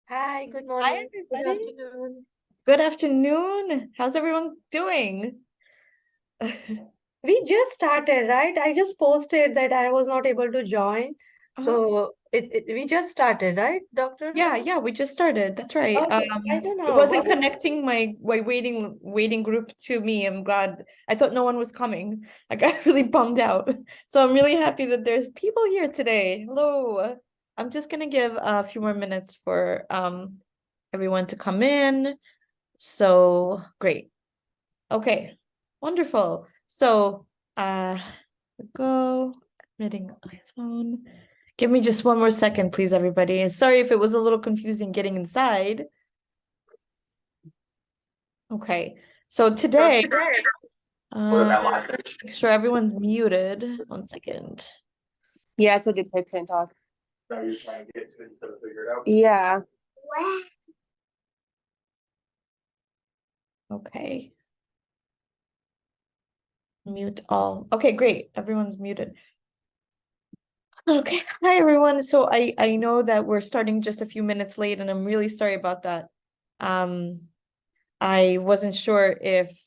Hi, good Hi, morning. Good everybody. afternoon. Good afternoon. How's everyone doing? We just started, right? I just posted that I was not able to join. Uh-huh. So we just started, right, doctor? Yeah, we just started. That's right. Okay. I don't It know wasn't what. connecting my waiting group to me. I'm glad. I thought no one was coming. I got really bummed out. So I'm really happy that there's people here today. Hello. I'm just gonna give a few more minutes for everyone to come in. So great. Okay. Wonderful. So go admitting iPhone. Give me just one more second, please, everybody. Sorry if it was a little confusing getting inside. Okay, so today, make sure everyone's muted. One second. Yeah, so Dupixent talk. Yeah. Okay, mute all. Okay, great. Everyone's muted. Okay, hi everyone. So I know that we're starting just a few minutes late, and I'm really sorry about that. I wasn't sure if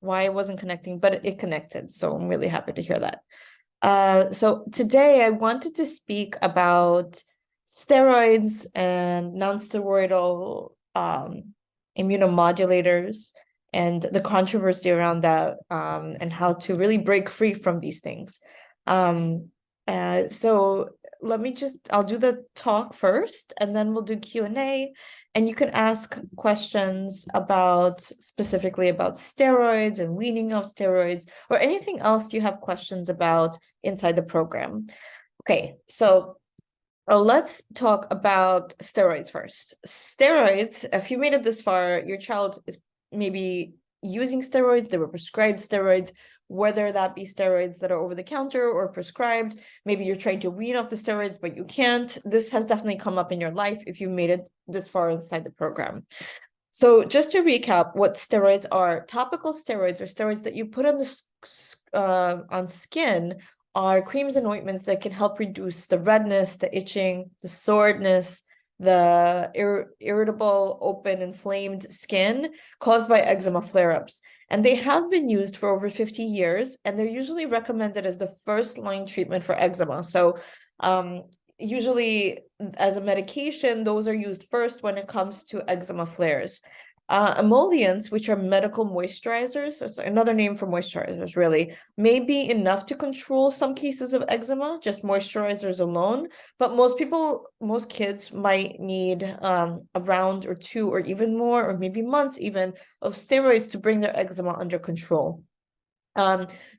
why it wasn't connecting, but it connected. So I'm really happy to hear that. So today I wanted to speak about steroids and non-steroidal immunomodulators and the controversy around that and how to really break free from these things. So I'll do the talk first and then we'll do Q&A and you can ask questions about specifically about steroids and weaning off steroids or anything else you have questions about inside the program. Okay, so let's talk about steroids first. Steroids, if you made it this far, your child is maybe using steroids, they were prescribed steroids, whether that be steroids that are over the counter or prescribed. Maybe you're trying to wean off the steroids, but you can't. This has definitely come up in your life if you made it this far inside the program. So just to recap, what steroids are, topical steroids or steroids that you put on the on skin are creams and ointments that can help reduce the redness, the itching, the soreness, the irritable, open, inflamed skin caused by eczema flare-ups. And they have been used for over 50 years, and they're usually recommended as the first line treatment for eczema. So usually as a medication, those are used first when it comes to eczema flares. Emollients, which are medical moisturizers, so another name for moisturizers, really, may be enough to control some cases of eczema, just moisturizers alone. But most kids might need a round or two, or even more, or maybe months even, of steroids to bring their eczema under control.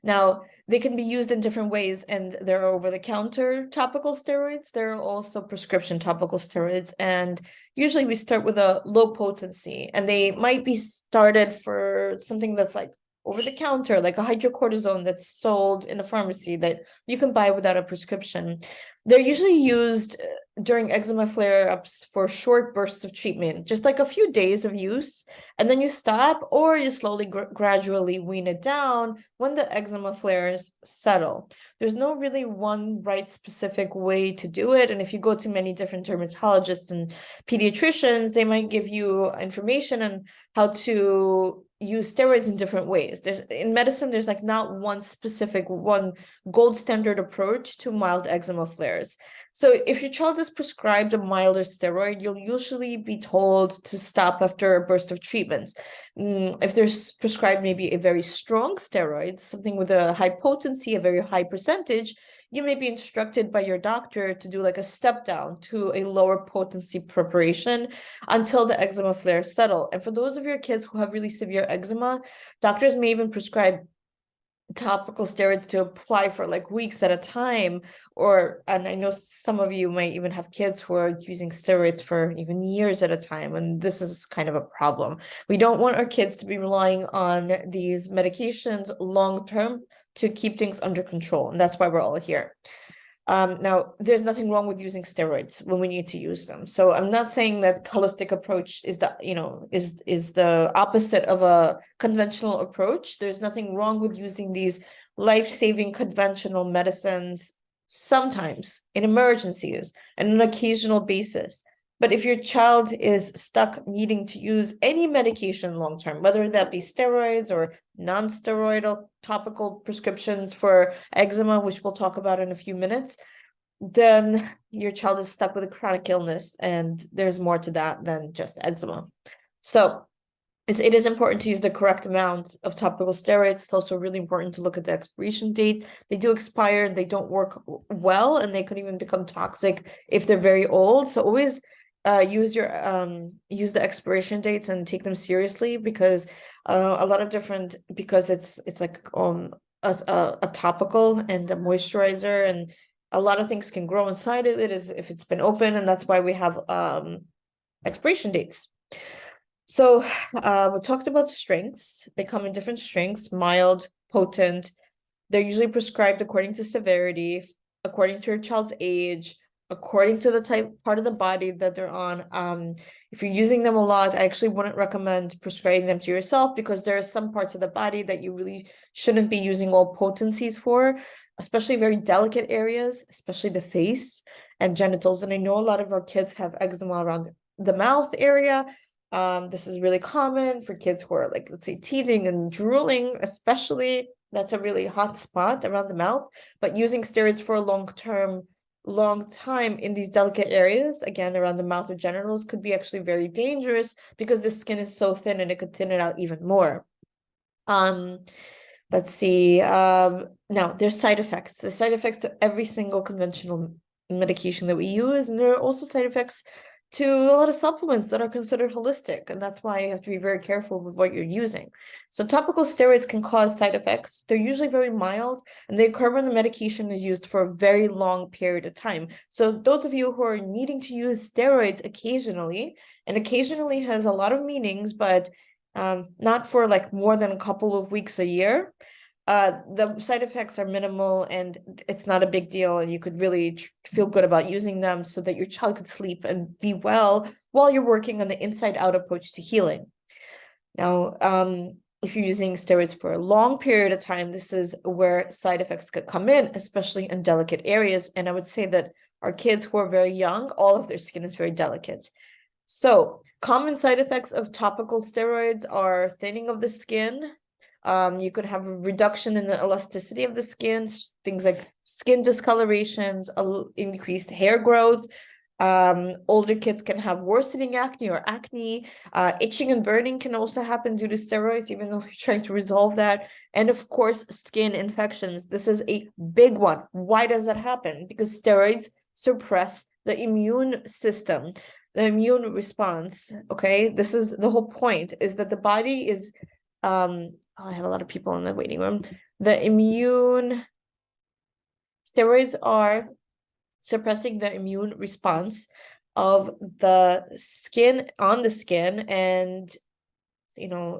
Now they can be used in different ways, and there are over-the-counter topical steroids. There are also prescription topical steroids, and usually we start with a low potency, and they might be started for something that's like over the counter, like a hydrocortisone that's sold in a pharmacy that you can buy without a prescription. They're usually used during eczema flare-ups for short bursts of treatment, just like a few days of use, and then you stop or you slowly gradually wean it down when the eczema flares settle. There's no really one right specific way to do it, and if you go to many different dermatologists and pediatricians, they might give you information on how to use steroids in different ways. There's in medicine, there's like not one specific one gold standard approach to mild eczema flares. So if your child is prescribed a milder steroid, you'll usually be told to stop after a burst of treatments. If there's prescribed maybe a very strong steroid, something with a high potency, a very high percentage, you may be instructed by your doctor to do like a step down to a lower potency preparation until the eczema flares settle. And for those of your kids who have really severe eczema, doctors may even prescribe topical steroids to apply for like weeks at a time, and I know some of you might even have kids who are using steroids for even years at a time, and this is kind of a problem. We don't want our kids to be relying on these medications long term to keep things under control, and that's why we're all here. Now, there's nothing wrong with using steroids when we need to use them. So I'm not saying that holistic approach is the opposite of a conventional approach. There's nothing wrong with using these life-saving conventional medicines sometimes in emergencies and on an occasional basis. But if your child is stuck needing to use any medication long-term, whether that be steroids or non-steroidal topical prescriptions for eczema, which we'll talk about in a few minutes, then your child is stuck with a chronic illness, and there's more to that than just eczema. So it is important to use the correct amount of topical steroids. It's also really important to look at the expiration date. They do expire, they don't work well, and they could even become toxic if they're very old. So always use the expiration dates and take them seriously, because a lot of different, because it's like a topical and a moisturizer, and a lot of things can grow inside of it if it's been open, and that's why we have expiration dates. So we talked about strengths. They come in different strengths: mild, potent. They're usually prescribed according to severity, according to your child's age, according to the part of the body that they're on. If you're using them a lot, I actually wouldn't recommend prescribing them to yourself, because there are some parts of the body that you really shouldn't be using all potencies for, especially very delicate areas, especially the face and genitals. And I know a lot of our kids have eczema around the mouth area. This is really common for kids who are, like, let's say, teething and drooling, especially. That's a really hot spot around the mouth. But using steroids for a long time in these delicate areas, again around the mouth or genitals, could be actually very dangerous, because the skin is so thin and it could thin it out even more. Let's see. Now there's side effects. The side effects to every single conventional medication that we use, and there are also side effects to a lot of supplements that are considered holistic, and that's why you have to be very careful with what you're using. So topical steroids can cause side effects. They're usually very mild, and they occur when the medication is used for a very long period of time. So those of you who are needing to use steroids occasionally, and occasionally has a lot of meanings, but not for like more than a couple of weeks a year, the side effects are minimal, and it's not a big deal, and you could really feel good about using them so that your child could sleep and be well while you're working on the inside-out approach to healing. Now, if you're using steroids for a long period of time, this is where side effects could come in, especially in delicate areas. And I would say that our kids who are very young, all of their skin is very delicate. So common side effects of topical steroids are thinning of the skin. You could have a reduction in the elasticity of the skin, things like skin discolorations, increased hair growth. Older kids can have worsening acne or acne. Itching and burning can also happen due to steroids, even though we're trying to resolve that. And of course, skin infections. This is a big one. Why does that happen? Because steroids suppress the immune system, the immune response. Okay, this is the whole point, is that the body is I have a lot of people in the waiting room. Steroids are suppressing the immune response of the skin on the skin, and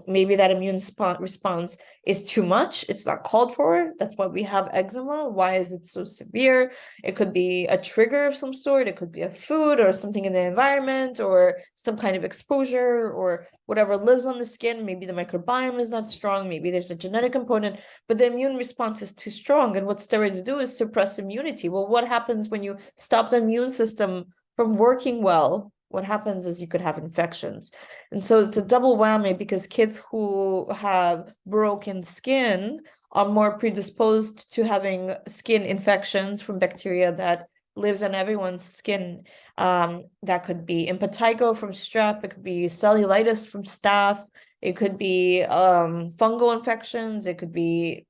maybe that immune response is too much. It's not called for. That's why we have eczema. Why is it so severe? It could be a trigger of some sort. It could be a food or something in the environment, or some kind of exposure, or whatever lives on the skin. Maybe the microbiome is not strong. Maybe there's a genetic component, but the immune response is too strong. And what steroids do is suppress immunity. Well, what happens when you stop the immune system from working well? What happens is you could have infections. And so it's a double whammy, because kids who have broken skin are more predisposed to having skin infections from bacteria that lives on everyone's skin. That could be impetigo from strep. It could be cellulitis from staph. It could be fungal infections. It could be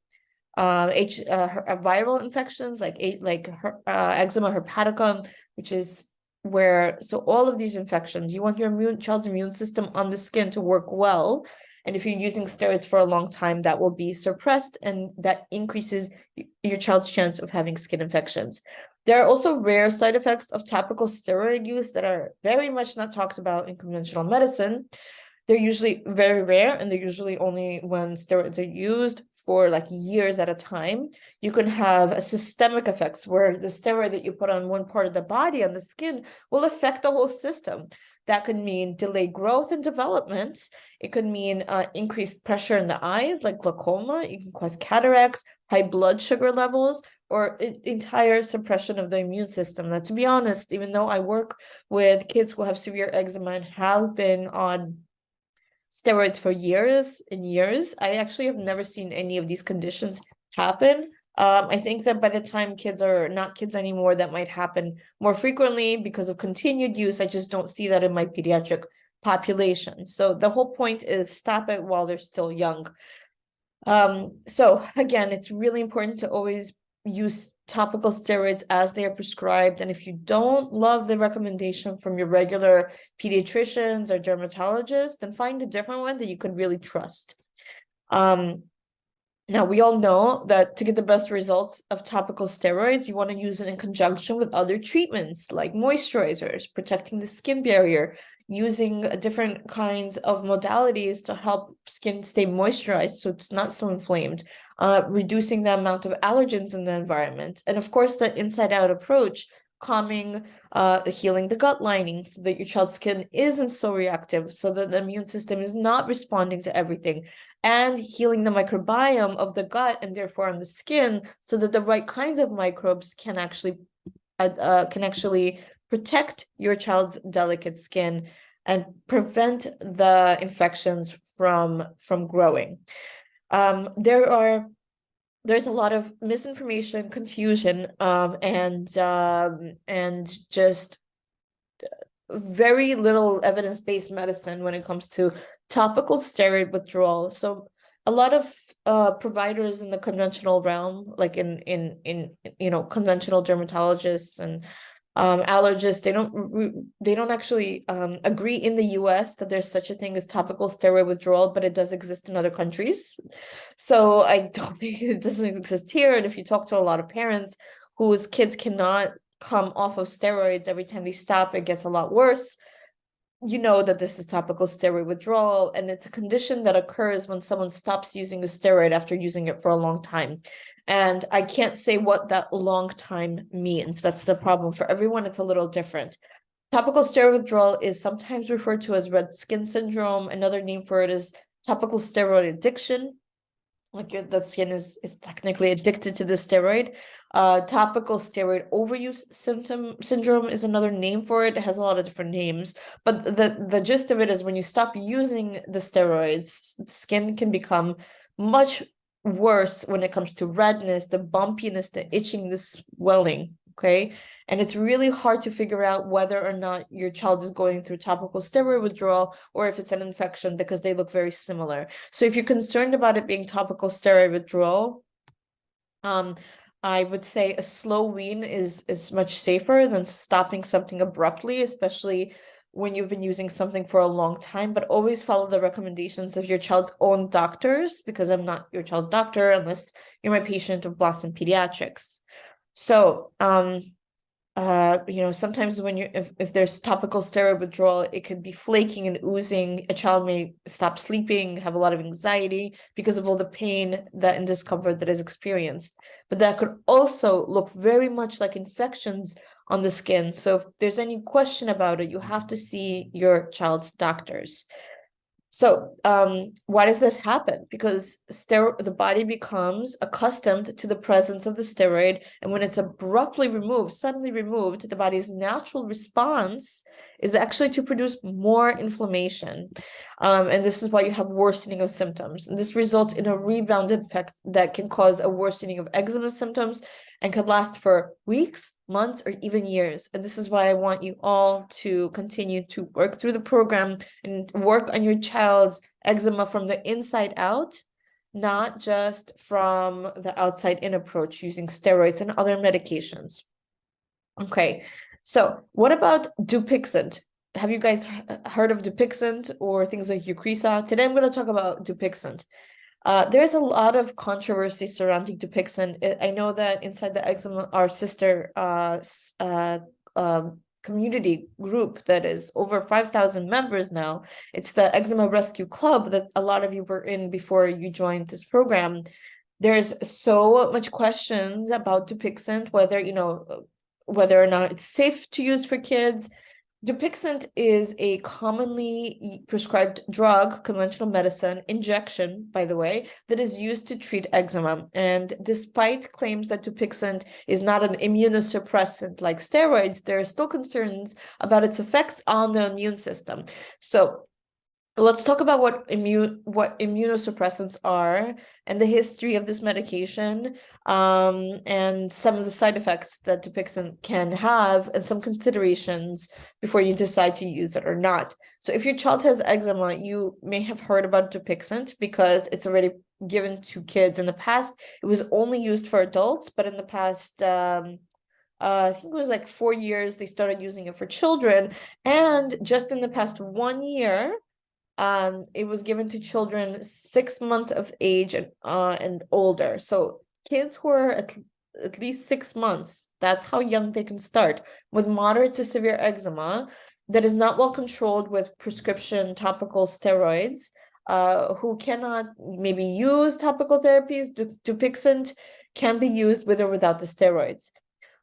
viral infections like eczema herpeticum, which is so all of these infections, you want your child's immune system on the skin to work well. And if you're using steroids for a long time, that will be suppressed, and that increases your child's chance of having skin infections. There are also rare side effects of topical steroid use that are very much not talked about in conventional medicine. They're usually very rare, and they're usually only when steroids are used for like years at a time. You can have a systemic effects where the steroid that you put on one part of the body, on the skin, will affect the whole system. That could mean delayed growth and development. It could mean increased pressure in the eyes, like glaucoma. It can cause cataracts, high blood sugar levels, or entire suppression of the immune system. Now, to be honest, even though I work with kids who have severe eczema and have been on steroids for years and years, I actually have never seen any of these conditions happen. I think that by the time kids are not kids anymore, that might happen more frequently because of continued use. I just don't see that in my pediatric population. So the whole point is stop it while they're still young. So again, it's really important to always use topical steroids as they are prescribed. And if you don't love the recommendation from your regular pediatricians or dermatologists, then find a different one that you can really trust. Now, we all know that to get the best results of topical steroids, you want to use it in conjunction with other treatments like moisturizers, protecting the skin barrier, using different kinds of modalities to help skin stay moisturized so it's not so inflamed, reducing the amount of allergens in the environment. And of course, the inside-out approach, calming, healing the gut lining so that your child's skin isn't so reactive, so that the immune system is not responding to everything, and healing the microbiome of the gut and therefore on the skin so that the right kinds of microbes can actually protect your child's delicate skin and prevent the infections from growing. There's a lot of misinformation, confusion, and just very little evidence-based medicine when it comes to topical steroid withdrawal. So a lot of providers in the conventional realm, like in conventional dermatologists and allergists, they don't actually agree in the US that there's such a thing as topical steroid withdrawal, but it does exist in other countries. So I don't think it doesn't exist here. And if you talk to a lot of parents whose kids cannot come off of steroids, every time they stop, it gets a lot worse. You know that this is topical steroid withdrawal, and it's a condition that occurs when someone stops using a steroid after using it for a long time. And I can't say what that long time means. That's the problem. For everyone, it's a little different. Topical steroid withdrawal is sometimes referred to as red skin syndrome. Another name for it is topical steroid addiction. Like that skin is technically addicted to the steroid. Topical steroid overuse syndrome is another name for it. It has a lot of different names, but the gist of it is when you stop using the steroids, skin can become much worse when it comes to redness, the bumpiness, the itching, the swelling. Okay. And it's really hard to figure out whether or not your child is going through topical steroid withdrawal or if it's an infection, because they look very similar. So if you're concerned about it being topical steroid withdrawal, I would say a slow wean is much safer than stopping something abruptly, especially when you've been using something for a long time. But always follow the recommendations of your child's own doctors, because I'm not your child's doctor unless you're my patient of Blossom Pediatrics. So, sometimes when if there's topical steroid withdrawal, it could be flaking and oozing. A child may stop sleeping, have a lot of anxiety because of all the pain and discomfort that is experienced. But that could also look very much like infections on the skin. So if there's any question about it, you have to see your child's doctors. So why does that happen? Because the body becomes accustomed to the presence of the steroid, and when it's abruptly removed, suddenly removed, the body's natural response is actually to produce more inflammation. And this is why you have worsening of symptoms. And this results in a rebounded effect that can cause a worsening of eczema symptoms and could last for weeks, months, or even years. And this is why I want you all to continue to work through the program and work on your child's eczema from the inside out, not just from the outside in approach using steroids and other medications. Okay, so what about Dupixent? Have you guys heard of Dupixent or things like Eucrisa? Today I'm going to talk about Dupixent. There's a lot of controversy surrounding Dupixent. I know that inside the eczema, our sister community group that is over 5,000 members now, it's the Eczema Rescue Club that a lot of you were in before you joined this program. There's so much questions about Dupixent, whether or not it's safe to use for kids, Dupixent is a commonly prescribed drug, conventional medicine, injection, by the way, that is used to treat eczema. And despite claims that Dupixent is not an immunosuppressant like steroids, there are still concerns about its effects on the immune system. So let's talk about what immunosuppressants are and the history of this medication, and some of the side effects that Dupixent can have, and some considerations before you decide to use it or not. So if your child has eczema, you may have heard about Dupixent because it's already given to kids. In the past, it was only used for adults, but in the past, I think it was like 4 years, they started using it for children. And just in the past 1 year, it was given to children 6 months of age and older. So kids who are at least 6 months, that's how young they can start, with moderate to severe eczema that is not well controlled with prescription topical steroids, who cannot maybe use topical therapies. Dupixent can be used with or without the steroids.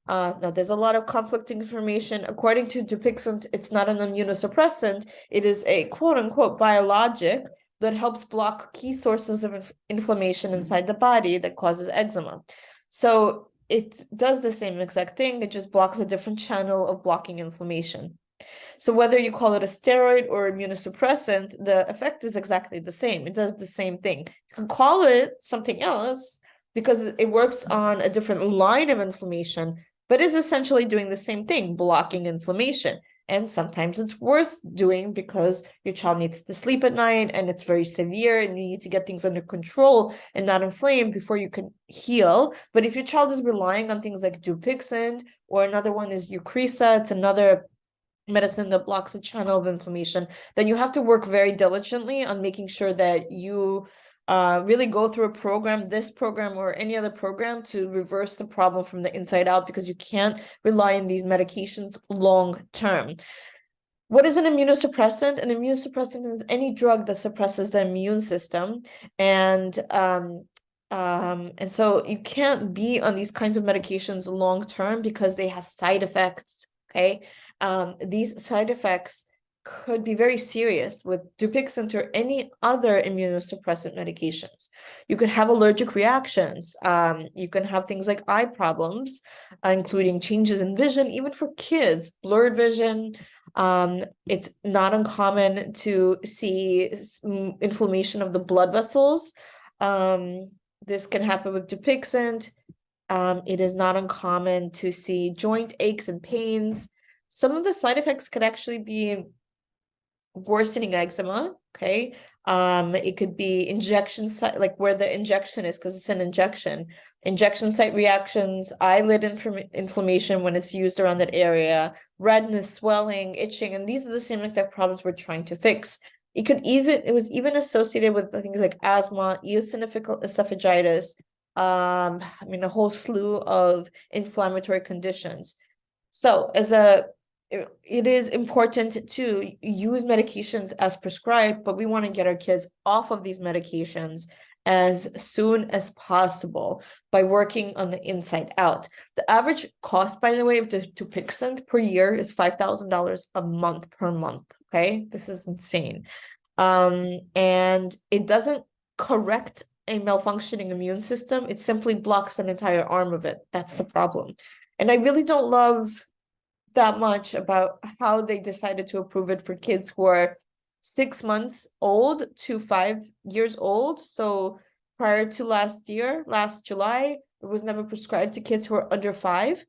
Now, there's a lot of conflicting information. According to Dupixent, it's not an immunosuppressant. It is a quote-unquote biologic that helps block key sources of inflammation inside the body that causes eczema. So it does the same exact thing. It just blocks a different channel of blocking inflammation. So whether you call it a steroid or immunosuppressant, the effect is exactly the same. It does the same thing. You can call it something else because it works on a different line of inflammation, but is essentially doing the same thing, blocking inflammation. And sometimes it's worth doing because your child needs to sleep at night and it's very severe and you need to get things under control and not inflame before you can heal. But if your child is relying on things like Dupixent, or another one is Eucrisa, it's another medicine that blocks a channel of inflammation, then you have to work very diligently on making sure that you really go through a program, this program or any other program, to reverse the problem from the inside out, because you can't rely on these medications long term. What is an immunosuppressant? An immunosuppressant is any drug that suppresses the immune system, and so you can't be on these kinds of medications long term because they have side effects. Okay, these side effects could be very serious with Dupixent or any other immunosuppressant medications. You can have allergic reactions. You can have things like eye problems, including changes in vision, even for kids, blurred vision. It's not uncommon to see inflammation of the blood vessels. This can happen with Dupixent. It is not uncommon to see joint aches and pains. Some of the side effects could actually be worsening eczema. Okay, it could be injection site, like where the injection is, because it's an injection site reactions, eyelid inflammation when it's used around that area, redness, swelling, itching, and these are the same exact problems we're trying to fix. It was even associated with things like asthma, eosinophilic esophagitis, I mean, a whole slew of inflammatory conditions. So it is important to use medications as prescribed, but we want to get our kids off of these medications as soon as possible by working on the inside out. The average cost, by the way, of the Dupixent per year is $5,000 a month per month. Okay, this is insane. And it doesn't correct a malfunctioning immune system. It simply blocks an entire arm of it. That's the problem. And I really don't love that much about how they decided to approve it for kids who are 6 months old to 5 years old. So prior to last July, it was never prescribed to kids who are under 5.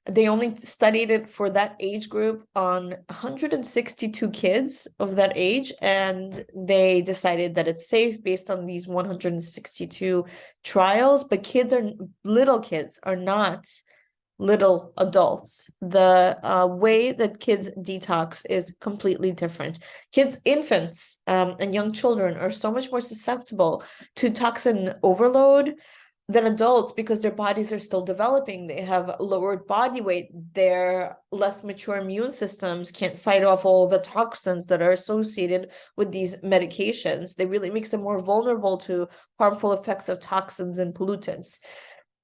They only studied it for that age group on 162 kids of that age, and they decided that it's safe based on these 162 trials. But little kids are not little adults. The way that kids detox is completely different. Infants, and young children are so much more susceptible to toxin overload than adults because their bodies are still developing. They have lowered body weight. Their less mature immune systems can't fight off all the toxins that are associated with these medications. They really makes them more vulnerable to harmful effects of toxins and pollutants.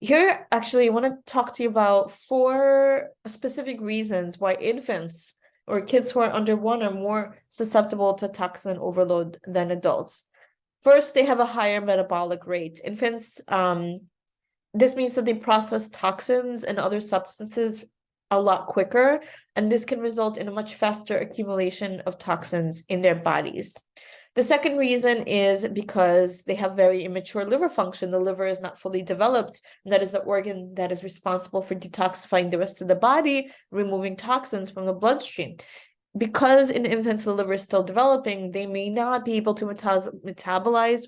Here, actually, I want to talk to you about 4 specific reasons why infants or kids who are under 1 are more susceptible to toxin overload than adults. First, they have a higher metabolic rate. Infants, this means that they process toxins and other substances a lot quicker, and this can result in a much faster accumulation of toxins in their bodies. The second reason is because they have very immature liver function. The liver is not fully developed, and that is the organ that is responsible for detoxifying the rest of the body, removing toxins from the bloodstream. Because in infants the liver is still developing, they may not be able to metabolize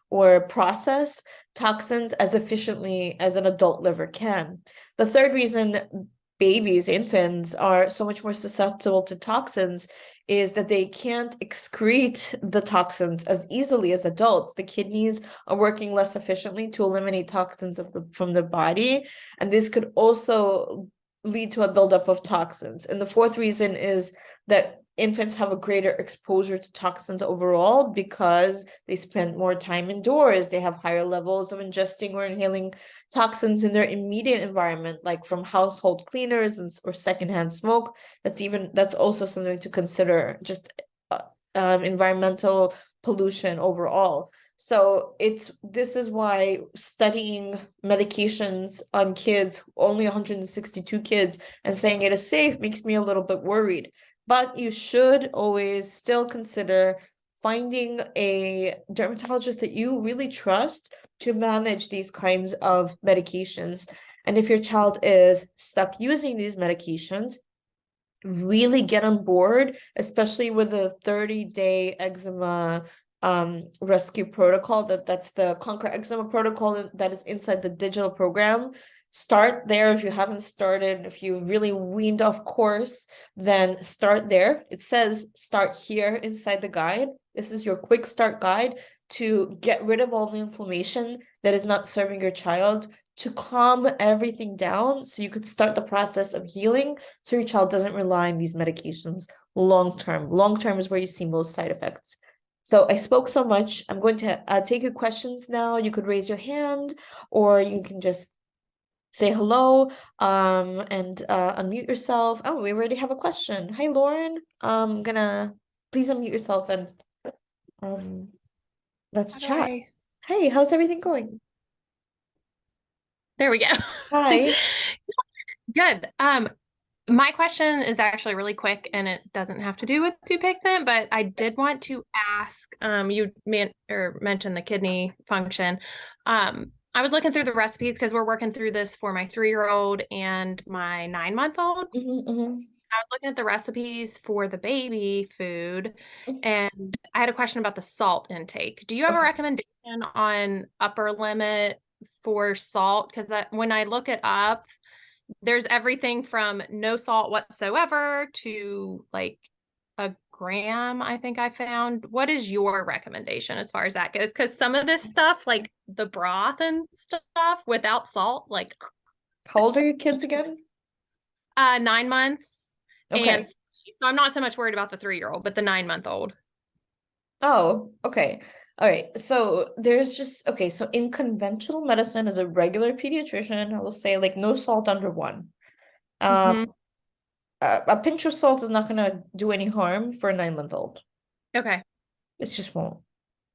or process toxins as efficiently as an adult liver can. The third reason babies, infants, are so much more susceptible to toxins is that they can't excrete the toxins as easily as adults. The kidneys are working less efficiently to eliminate toxins from the body, and this could also lead to a buildup of toxins. And the fourth reason is that infants have a greater exposure to toxins overall because they spend more time indoors. They have higher levels of ingesting or inhaling toxins in their immediate environment, like from household cleaners or secondhand smoke. That's also something to consider, just environmental pollution overall. So this is why studying medications on kids, only 162 kids, and saying it is safe makes me a little bit worried. But you should always still consider finding a dermatologist that you really trust to manage these kinds of medications. And if your child is stuck using these medications, really get on board, especially with the 30-day eczema rescue protocol. That's the Conquer Eczema protocol that is inside the digital program. Start there if you haven't started. If you really weaned off course, then start there. It says start here inside the guide. This is your quick start guide to get rid of all the inflammation that is not serving your child, to calm everything down so you could start the process of healing so your child doesn't rely on these medications long term. Long term is where you see most side effects. So I spoke so much. I'm going to take your questions now. You could raise your hand, or you can just say hello and unmute yourself. Oh, we already have a question. Hi, Lauren. I'm gonna please unmute yourself and let's chat. Hi. Hey, how's everything going? There we go. Hi. Good. My question is actually really quick, and it doesn't have to do with Dupixent, but I did want to ask, you mentioned the kidney function. I was looking through the recipes because we're working through this for my 3-year-old and my 9-month-old. I was looking at the recipes for the baby food, and I had a question about the salt intake. Do you have a recommendation on upper limit for salt? Because when I look it up, there's everything from no salt whatsoever to like a gram, I think I found. What is your recommendation as far as that goes? Because some of this stuff, like the broth and stuff without salt, like How old are your kids again? 9 months. Okay. And so I'm not so much worried about the 3-year-old, but the 9-month-old. Oh, okay. All right. So so in conventional medicine, as a regular pediatrician, I will say like no salt under 1. A pinch of salt is not gonna do any harm for a 9-month-old. Okay. It just won't.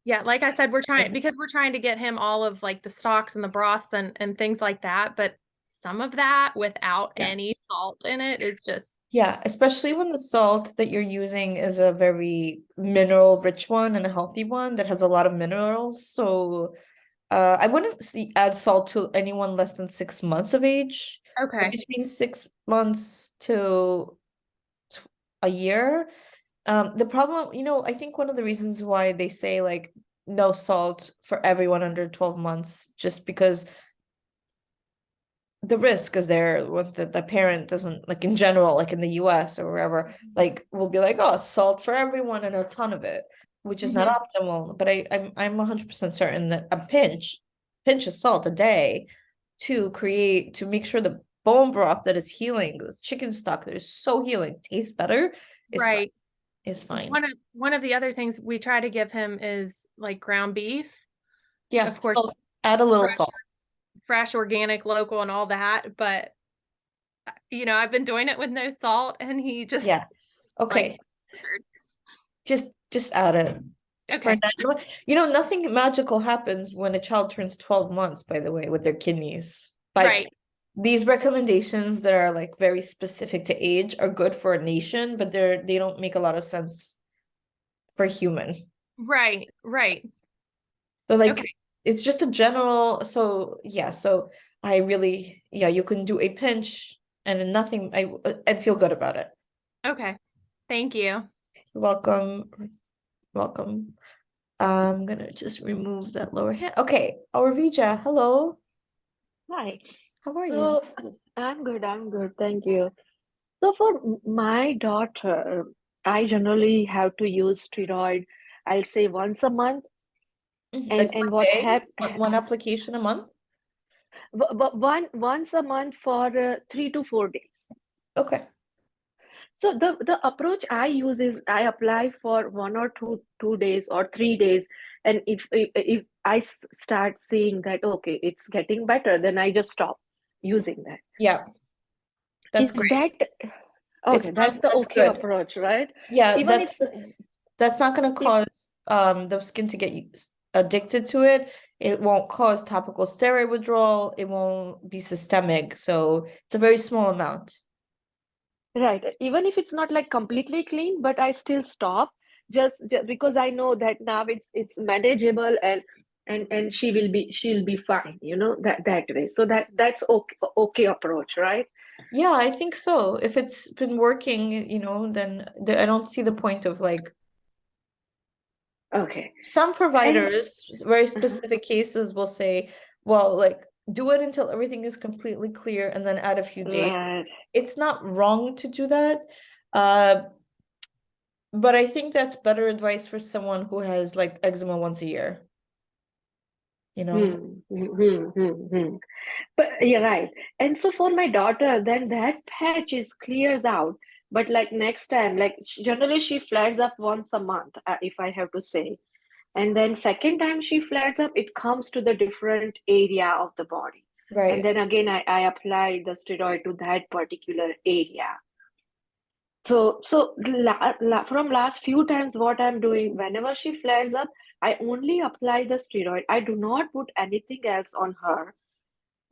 Yeah, like I said, we're trying to get him all of like the stocks and the broths and things like that, but some of that without any salt in it is just especially when the salt that you're using is a very mineral rich one and a healthy one that has a lot of minerals. So I wouldn't add salt to anyone less than 6 months of age. okay. Between 6 months to a year. The problem, I think one of the reasons why they say like no salt for everyone under 12 months, just because the risk is there when the parent doesn't, like in general, like in the US or wherever, like will be like, oh, salt for everyone and a ton of it, which is not optimal. But I'm 100% certain that a pinch of salt a day to make sure the bone broth that is healing, the chicken stock that is so healing, tastes better, is fine. One of the other things we try to give him is like ground beef. Yeah, of course. salt, Add a little Fresh. salt. fresh, organic, local, and all that. But I've been doing it with no salt, and he just Yeah. Okay. Just add it. For okay. that, nothing magical happens when a child turns 12 months, by the way, with their kidneys. Like Right. these recommendations that are like very specific to age are good for a nation, but they don't make a lot of sense for human. Right. So like Okay. it's just a general, so yeah, so I really, yeah, you can do a pinch and nothing, I'd feel good about it. Okay. Thank you. You're welcome. I'm gonna just remove that lower hand. Okay, our Vija, hello. Hi. How are you? So I'm good, thank you. So for my daughter, I generally have to use steroid, I'll say once a month. Like And one what day, one application a month? once a month for 3 to 4 days. Okay. So the approach I use is I apply for 1 or 2 days or 3 days, and if I start seeing that okay, it's getting better, then I just stop using that. Yeah. That's Is great. that okay? That's the okay good. approach, right? Yeah, Even that's not going to cause the skin to get addicted to it. It won't cause topical steroid withdrawal. It won't be systemic. So it's a very small amount. right, even if it's not like completely clean, but I still stop just because I know that now it's manageable, and she'll be fine, that way. So that's okay approach, right? Yeah, I think so. If it's been working, then I don't see the point of like Okay. some providers, very specific cases will say, well, like do it until everything is completely clear and then add a few days. Right. It's not wrong to do that. But I think that's better advice for someone who has like eczema once a year. But you're right. And so for my daughter, then that patch is clears out. But like next time, like generally she flares up once a month, if I have to say. And then second time she flares up, it comes to the different area of the body. Right. And then again, I apply the steroid to that particular area. So from last few times, what I'm doing, whenever she flares up, I only apply the steroid. I do not put anything else on her,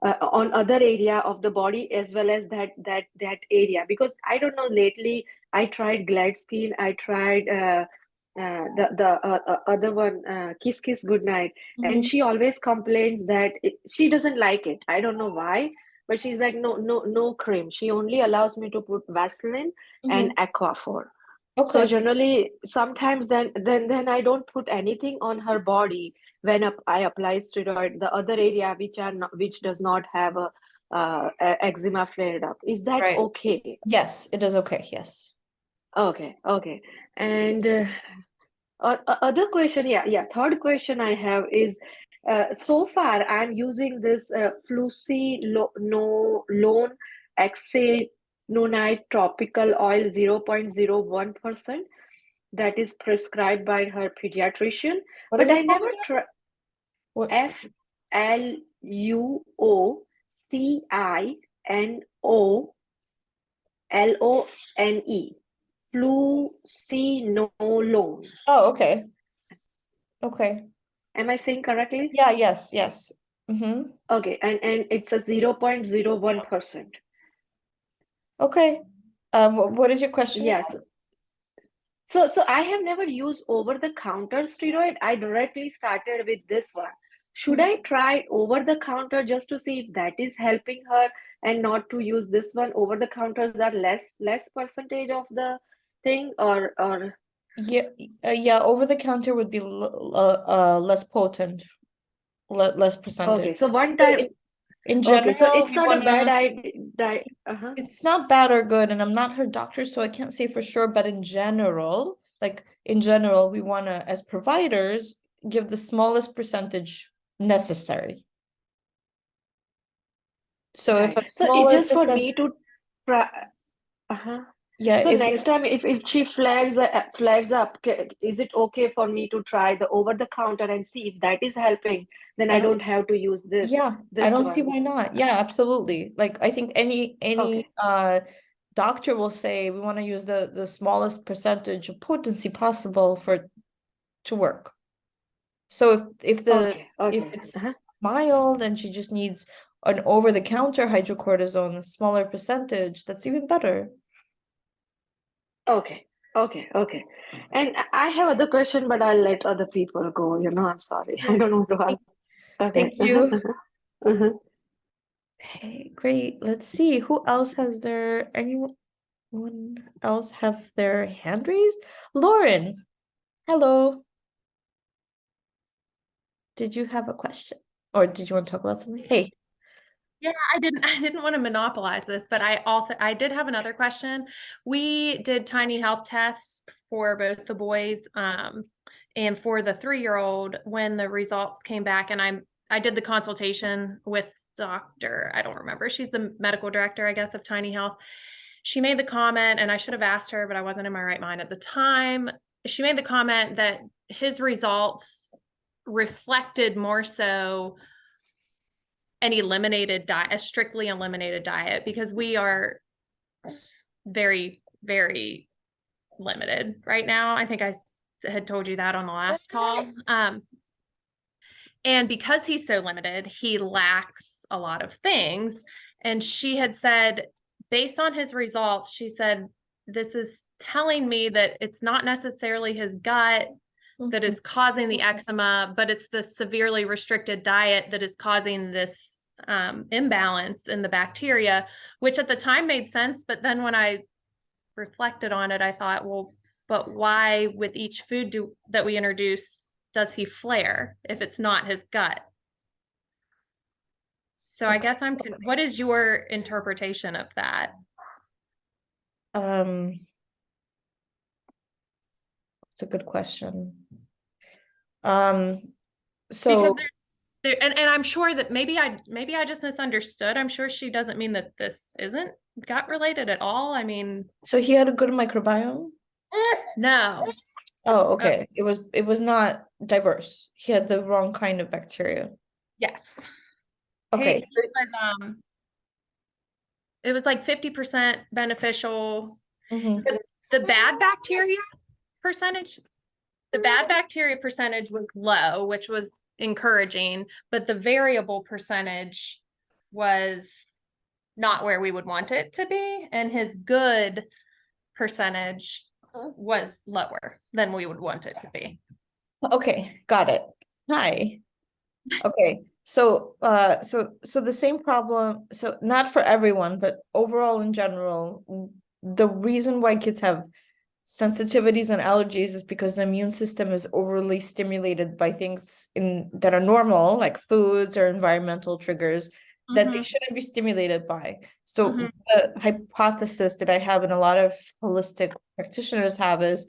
on other area of the body as well as that area, because I don't know, lately I tried Glad Skin, I tried the other one, Kiss Kiss Goodnight, and she always complains that she doesn't like it. I don't know why, but she's like, no cream. She only allows me to put Vaseline and Aquaphor. So Okay. generally, sometimes then I don't put anything on her body when I apply steroid. The other area which does not have a eczema flared up. Is that Right. okay? Yes, it is okay. Yes. Okay. And other question, third question I have is, so far I'm using this fluocinolone hexanonide topical oil 0.01% that is prescribed by her pediatrician, What but is it I never called again? What? FLUOCINOLONE, fluocinolone. Oh, okay. Okay. Am I saying correctly? Yeah, yes. Okay, and it's a 0.01%. Okay. What is your question? Yes. So I have never used over-the-counter steroid. I directly started with this one. Should I try over-the-counter just to see if that is helping her, and not to use this one? Over-the-counters are less percentage of the thing, or Yeah, over the counter would be less potent, less percentage. okay. So one So time, in okay. So general, it's not a bad idea. it's not bad or good, and I'm not her doctor, so I can't say for sure, but in general, we want to, as providers, give the smallest percentage necessary. So if a So it smaller just for percent, me to try. Yeah, So if next time, if she flares up, is it okay for me to try the over the counter and see if that is helping? Then I I don't don't have to use Yeah, I this don't see one. why not. Yeah, absolutely. Like I think any Okay. doctor will say we want to use the smallest percentage of potency possible for it to work. So Okay. if Okay. it's mild and she just needs an over-the-counter hydrocortisone, a smaller percentage, that's even better. Okay. Okay. Okay. And I have other question, but I'll let other people go. I'm sorry. I don't want to ask. Okay. Thank you. Uh-huh. Okay, great. Let's see. Who else has anyone else have their hand raised? Lauren, hello. Did you have a question? Or did you want to talk about something? Hey. Yeah, I didn't want to monopolize this, but I did have another question. We did tiny health tests for both the boys, and for the 3-year-old when the results came back, and I did the consultation with Dr. I don't remember. She's the medical director, I guess, of Tiny Health. She made the comment, and I should have asked her, but I wasn't in my right mind at the time. She made the comment that his results reflected more so a strictly eliminated diet, because we are very, very limited right now. I think I had told you that on the last call. And because he's so limited, he lacks a lot of things. And she had said, based on his results, she said, this is telling me that it's not necessarily his gut that is causing the eczema, but it's the severely restricted diet that is causing this imbalance in the bacteria, which at the time made sense. But then when I reflected on it, I thought, well, but why with each food that we introduce does he flare if it's not his gut? So I guess what is your interpretation of that? It's a good question. Because So and I'm sure that maybe I just misunderstood. I'm sure she doesn't mean that this isn't gut related at all. I mean, so he had a good microbiome? no. Oh, okay. It was not diverse. He had the wrong kind of bacteria. Yes. Okay. It was like 50% beneficial. Mhm. The bad bacteria percentage, was low, which was encouraging, but the variable percentage was not where we would want it to be. And his good percentage was lower than we would want it to be. Okay, got it. Hi. Okay. So the same problem, so not for everyone, but overall in general, the reason why kids have sensitivities and allergies is because the immune system is overly stimulated by things that are normal, like foods or environmental triggers that they shouldn't be stimulated by. So the hypothesis that I have and a lot of holistic practitioners have is,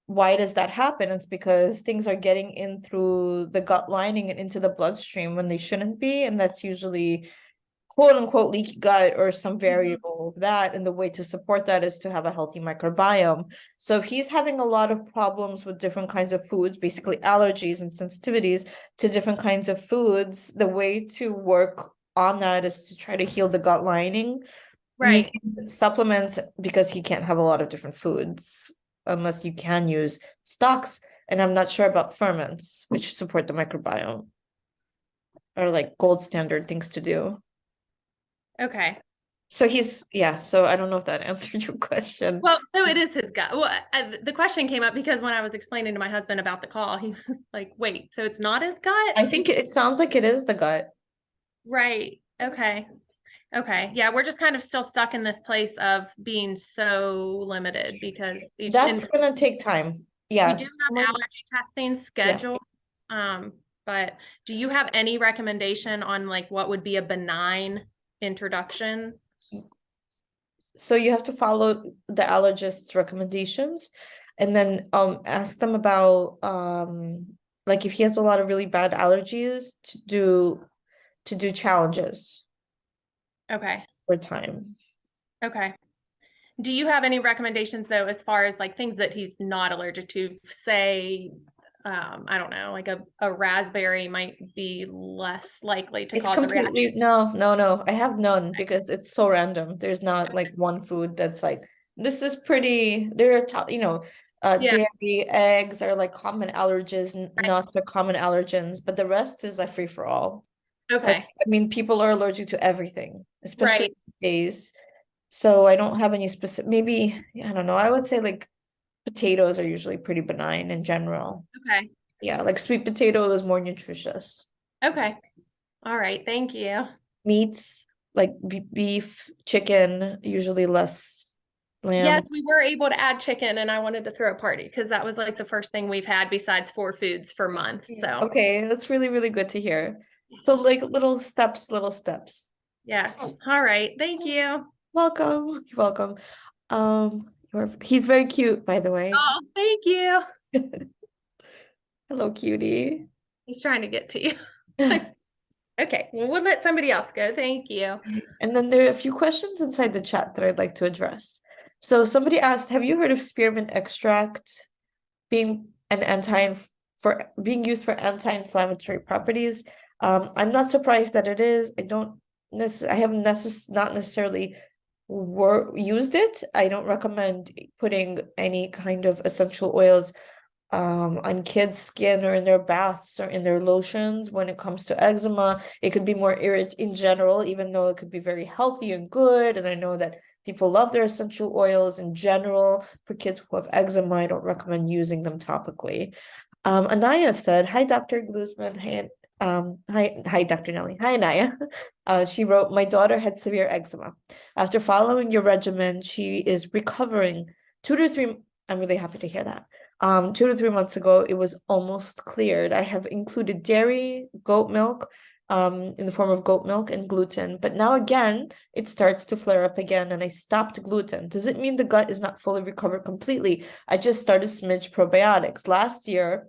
why does that happen? It's because things are getting in through the gut lining and into the bloodstream when they shouldn't be, and that's usually quote unquote leaky gut or some variable of that. And the way to support that is to have a healthy microbiome. So if he's having a lot of problems with different kinds of foods, basically allergies and sensitivities to different kinds of foods, the way to work on that is to try to heal the gut lining. Right. Using supplements, because he can't have a lot of different foods unless you can use stocks. And I'm not sure about ferments, which support the microbiome, or like gold standard things to do. Okay. So so I don't know if that answered your question. Well, so it is his gut. Well, the question came up because when I was explaining to my husband about the call, he was like, wait, so it's not his gut? I think it sounds like it is the gut. Right. Okay. Okay. Yeah, we're just kind of still stuck in this place of being so limited because That's gonna take time. Yeah. we do have allergy testing scheduled. But do you have any recommendation on like what would be a benign introduction? So you have to follow the allergist's recommendations, and then ask them about like if he has a lot of really bad allergies, to do challenges Okay. for time. Okay. Do you have any recommendations though, as far as like things that he's not allergic to? Say, I don't know, like a raspberry might be less likely to It's cause a reaction. completely no. I have none because it's so random. There's not like one food that's like this is pretty. There are Yeah. dairy, eggs are like common allergens, nuts are common allergens, but the rest is like free for all. Like, Okay. I mean, people are allergic to everything, especially Right. these days. So I don't have any specific. Maybe I don't know. I would say like potatoes are usually pretty benign in general. Okay. Yeah, like sweet potato is more nutritious. Okay. All right. Thank you. Meats like beef, chicken, usually less lamb. Yes, we were able to add chicken, and I wanted to throw a party because that was like the first thing we've had besides 4 foods for months. So Okay, that's really, really good to hear. So like little steps. yeah. All right. Thank you. Welcome. You're welcome. He's very cute, by the way. Oh, thank you. Hello, cutie. He's trying to get to you. Okay, well, we'll let somebody else go. Thank you. And then there are a few questions inside the chat that I'd like to address. So somebody asked, have you heard of spearmint extract being being used for anti-inflammatory properties? I'm not surprised that it is. I haven't not necessarily used it. I don't recommend putting any kind of essential oils on kids' skin or in their baths or in their lotions. When it comes to eczema, it could be more irritant in general, even though it could be very healthy and good. And I know that people love their essential oils in general. For kids who have eczema, I don't recommend using them topically. Anaya said, "Hi, Dr. Gluzman. Hi, Dr. Nelly. Hi, Anaya." She wrote, "My daughter had severe eczema. After following your regimen, she is recovering 2 to 3. I'm really happy to hear that. 2 to 3 months ago, it was almost cleared. I have included dairy, goat milk, in the form of goat milk and gluten, but now again, it starts to flare up again, and I stopped gluten. Does it mean the gut is not fully recovered completely? I just started smidge probiotics. Last year,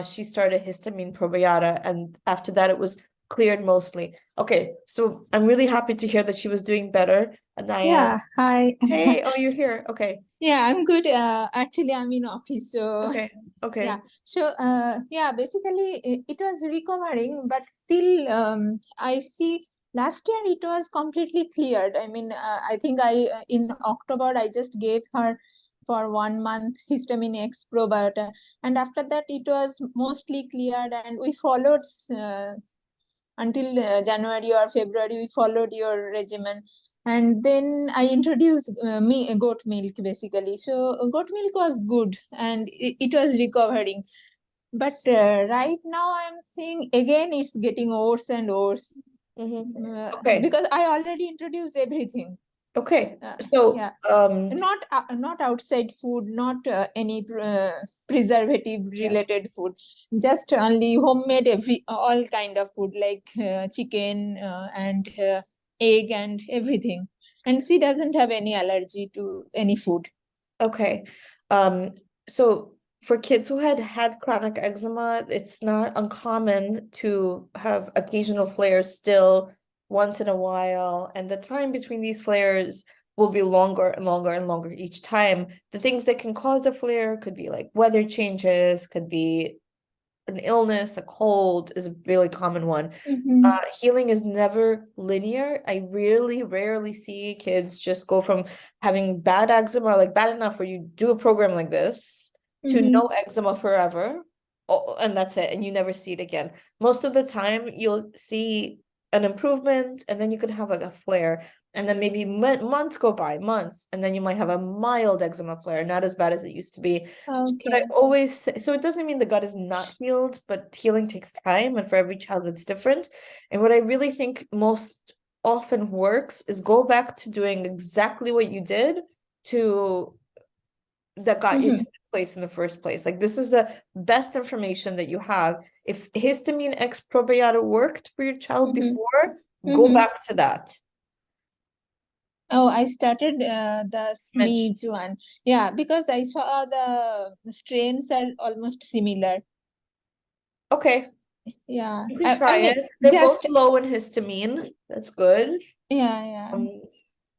she started histamine probiotic, and after that, it was cleared mostly." Okay, so I'm really happy to hear that she was doing better. And Yeah, hi. Hey, oh, you're here. Okay. Yeah, I'm good. Actually, I'm in office, so Okay. yeah. So yeah, basically it was recovering, but still I see last year it was completely cleared. I mean, I think in October I just gave her for 1 month histamine X probiotic, and after that it was mostly cleared, and we followed until January or February, we followed your regimen. And then I introduced goat milk basically. So goat milk was good and it was recovering. But right now I'm seeing again it's getting worse and worse. Okay. Because I already introduced everything. Okay. So yeah. Not outside food, not any preservative related food, just only homemade all kind of food like chicken and egg and everything, and she doesn't have any allergy to any food. Okay. So for kids who had chronic eczema, it's not uncommon to have occasional flares still once in a while, and the time between these flares will be longer and longer and longer each time. The things that can cause a flare could be like weather changes, could be an illness, a cold is a really common one. Healing is never linear. I rarely see kids just go from having bad eczema, like bad enough where you do a program like this, to no eczema forever. Oh, and that's it. And you never see it again. Most of the time you'll see an improvement, and then you could have like a flare, and then maybe months go by, and then you might have a mild eczema flare, not as bad as it used to be. But I always say, so it doesn't mean the gut is not healed, but healing takes time, and for every child it's different. And what I really think most often works is go back to doing exactly what you did that got you to the place in the first place. Like, this is the best information that you have. If histamine X probiotic worked for your child before, go back to that. Oh, I started the smidge one. Yeah, because I saw the strains are almost similar. Okay. Yeah. You can try it. They're both low in histamine. That's good. Yeah.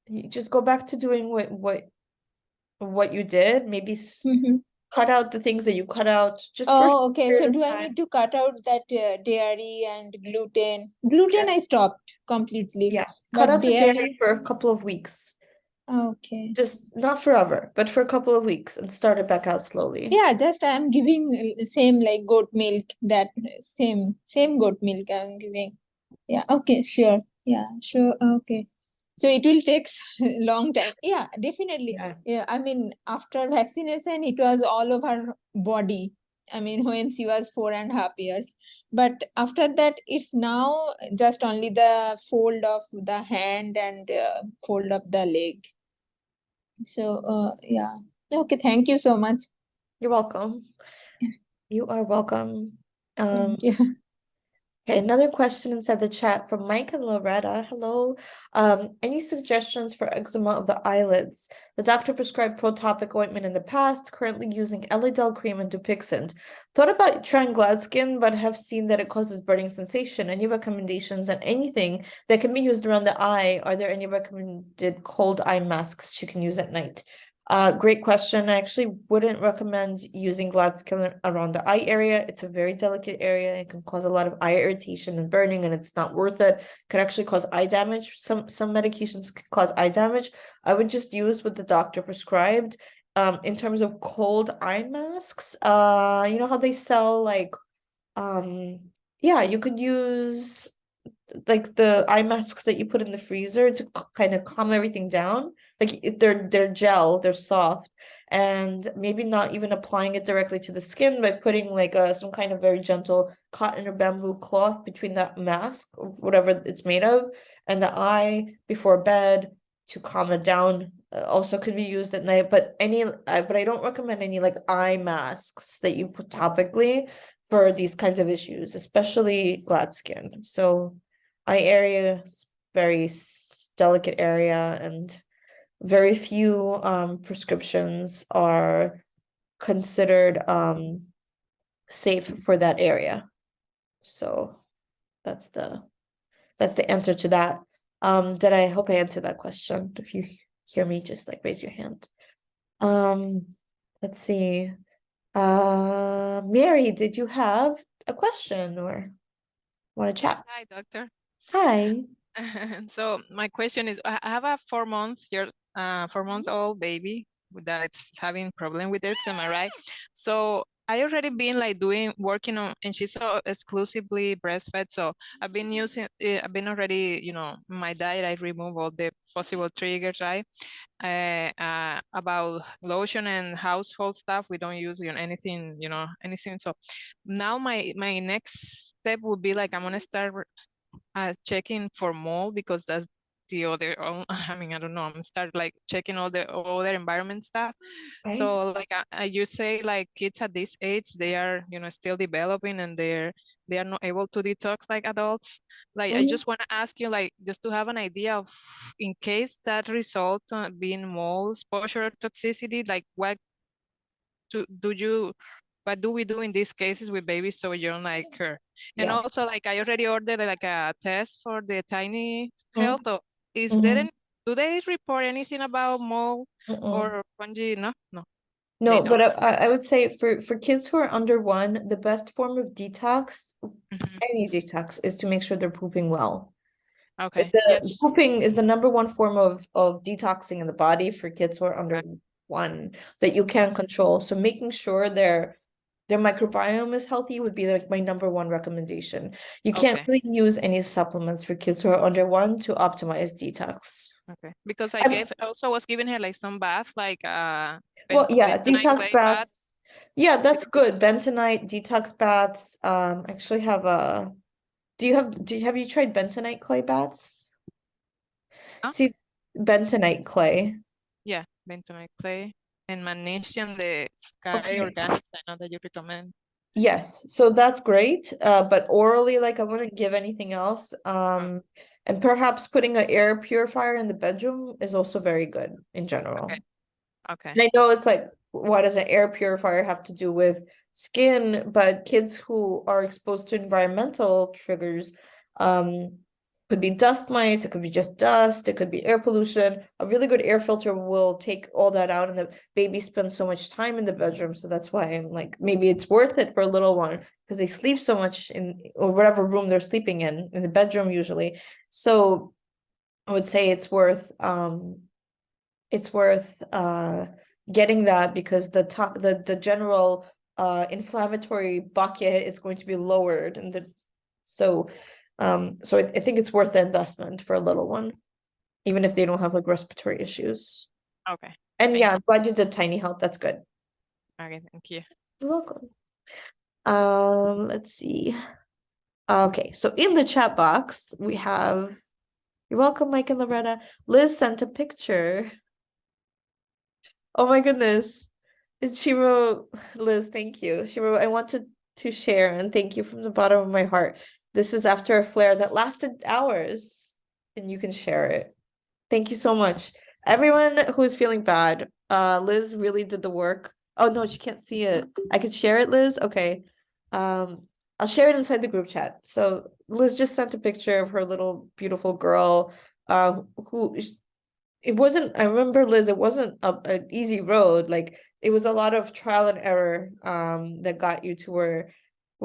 You just go back to doing what what you did, maybe Mhm. cut out the things that you cut out just for a Oh, okay. period So of do I time. need to cut out that dairy and gluten? Gluten I Yes. stopped completely, Yeah, cut but out the dairy dairy, for a couple of weeks. okay. Just not forever, but for a couple of weeks and start it back out slowly. Yeah, just I'm giving same like goat milk, that same goat milk I'm giving. Yeah, okay, sure. Yeah, sure. Okay. So it will take long time. Yeah, definitely. Yeah. Yeah, I mean, after vaccination, it was all over body. I mean, when she was 4.5 years. But after that, it's now just only the fold of the hand and fold of the leg. So, yeah. Okay, thank you so much. You're welcome. Yeah. You are welcome. Thank you. Okay, another question inside the chat from Mike and Loretta. Hello. Any suggestions for eczema of the eyelids? The doctor prescribed protopic ointment in the past, currently using Elidel cream and Dupixent. Thought about trying Gladskin, but have seen that it causes burning sensation. Any recommendations on anything that can be used around the eye? Are there any recommended cold eye masks she can use at night? Great question. I actually wouldn't recommend using Gladskin around the eye area. It's a very delicate area. It can cause a lot of eye irritation and burning, and it's not worth it. It could actually cause eye damage. Some medications could cause eye damage. I would just use what the doctor prescribed. In terms of cold eye masks, you know how they sell like, yeah, you could use like the eye masks that you put in the freezer to kind of calm everything down. Like they're gel, they're soft, and maybe not even applying it directly to the skin, but putting like some kind of very gentle cotton or bamboo cloth between that mask, or whatever it's made of, and the eye before bed to calm it down. Also could be used at night, but I don't recommend any like eye masks that you put topically for these kinds of issues, especially Gladskin. So eye area is very delicate area, and very few prescriptions are considered safe for that area. So that's the answer to that. I hope I answered that question. If you hear me, just like raise your hand. Let's see. Mary, did you have a question or want to chat? Hi, doctor. Hi. So my question is, I have a 4 months old baby that's having problem with eczema, right? So I already been like working on, and she's so exclusively breastfed. So I've been already, my diet, I remove all the possible triggers, right? About lotion and household stuff, we don't use anything, anything. So now my next step would be like, I'm gonna start checking for mold, because that's the other, I mean, I don't know, I'm gonna start like checking all the other environment stuff. Okay. So like you say, like kids at this age, they are, still developing, and they are not able to detox like adults. Like I just want to ask you, like, just to have an idea of, in case that result being mold exposure or toxicity, like what do we do in these cases with babies so young like her? And Yeah. also, like, I already ordered like a test for the tiny Mhm. health. Is there any, do they report anything about mold or fungi? No, they No, but don't. I would say for kids who are under 1, the best form of detox, any detox, is to make sure they're pooping well. Okay. The Yes. pooping is the #1 form of detoxing in the body for kids who are under 1 that you can control. So making sure their microbiome is healthy would be like my #1 recommendation. You can't Okay. really use any supplements for kids who are under 1 to optimize detox. Okay. Because I I'm- was giving her like some bath, like Well, yeah, bentonite detox clay bath. baths. Yeah, that's good. Bentonite, detox baths. Actually have a. Have you tried bentonite clay baths? Huh? See, bentonite clay. Yeah, bentonite clay and magnesium, the Sky Okay. Organics. I know that you recommend. Yes, so that's great. But orally, like I wouldn't give anything else. And perhaps putting an air purifier in the bedroom is also very good in general. Okay. Okay. And I know it's like, what does an air purifier have to do with skin? But kids who are exposed to environmental triggers, Could be dust mites, it could be just dust, it could be air pollution. A really good air filter will take all that out, and the baby spends so much time in the bedroom. So that's why I'm like, maybe it's worth it for a little one, because they sleep so much in, or whatever room they're sleeping in the bedroom usually. So I would say it's worth getting that, because the general inflammatory bucket is going to be lowered, and so I think it's worth the investment for a little one, even if they don't have like respiratory issues. Okay. And Thank yeah, I'm glad you did tiny health. That's good. Okay, thank you. You're welcome. Let's see. Okay, so in the chat box we have, you're welcome, Mike and Loretta. Liz sent a picture. Oh my goodness. She wrote, Liz, thank you. She wrote, I wanted to share and thank you from the bottom of my heart. This is after a flare that lasted hours, and you can share it. Thank you so much. Everyone who is feeling bad, Liz really did the work. Oh no, she can't see it. I could share it, Liz. Okay. I'll share it inside the group chat. So Liz just sent a picture of her little beautiful girl, who it wasn't, I remember, Liz, it wasn't an easy road. Like, it was a lot of trial and error that got you to where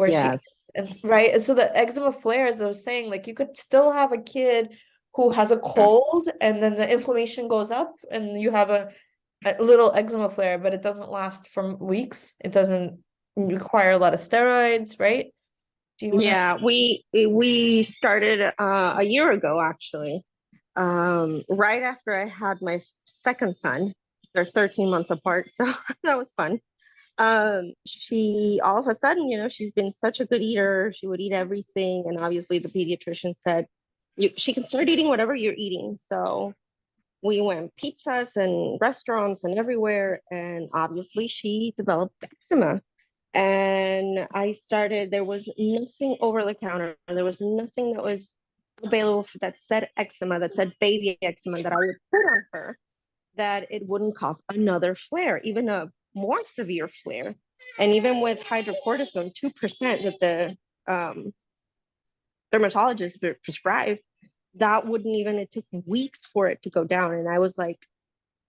she, and right. And so the eczema flares, I was saying, like, you could still have a kid who has a cold, and then the inflammation goes up and you have a little eczema flare, but it doesn't last for weeks. It doesn't require a lot of steroids, right? Do you wanna... Yeah, we started a year ago, actually. Right after I had my second son. They're 13 months apart, so that was fun. She all of a sudden, you know, she's been such a good eater. She would eat everything, and obviously the pediatrician said she can start eating whatever you're eating. So we went pizzas and restaurants and everywhere, and obviously she developed eczema. And I started, there was nothing over the counter. There was nothing that was available that said eczema, that said baby eczema, that I would put on her, that it wouldn't cause another flare, even a more severe flare. And even with hydrocortisone, 2% that the dermatologist prescribed, that wouldn't even, it took weeks for it to go down. And I was like,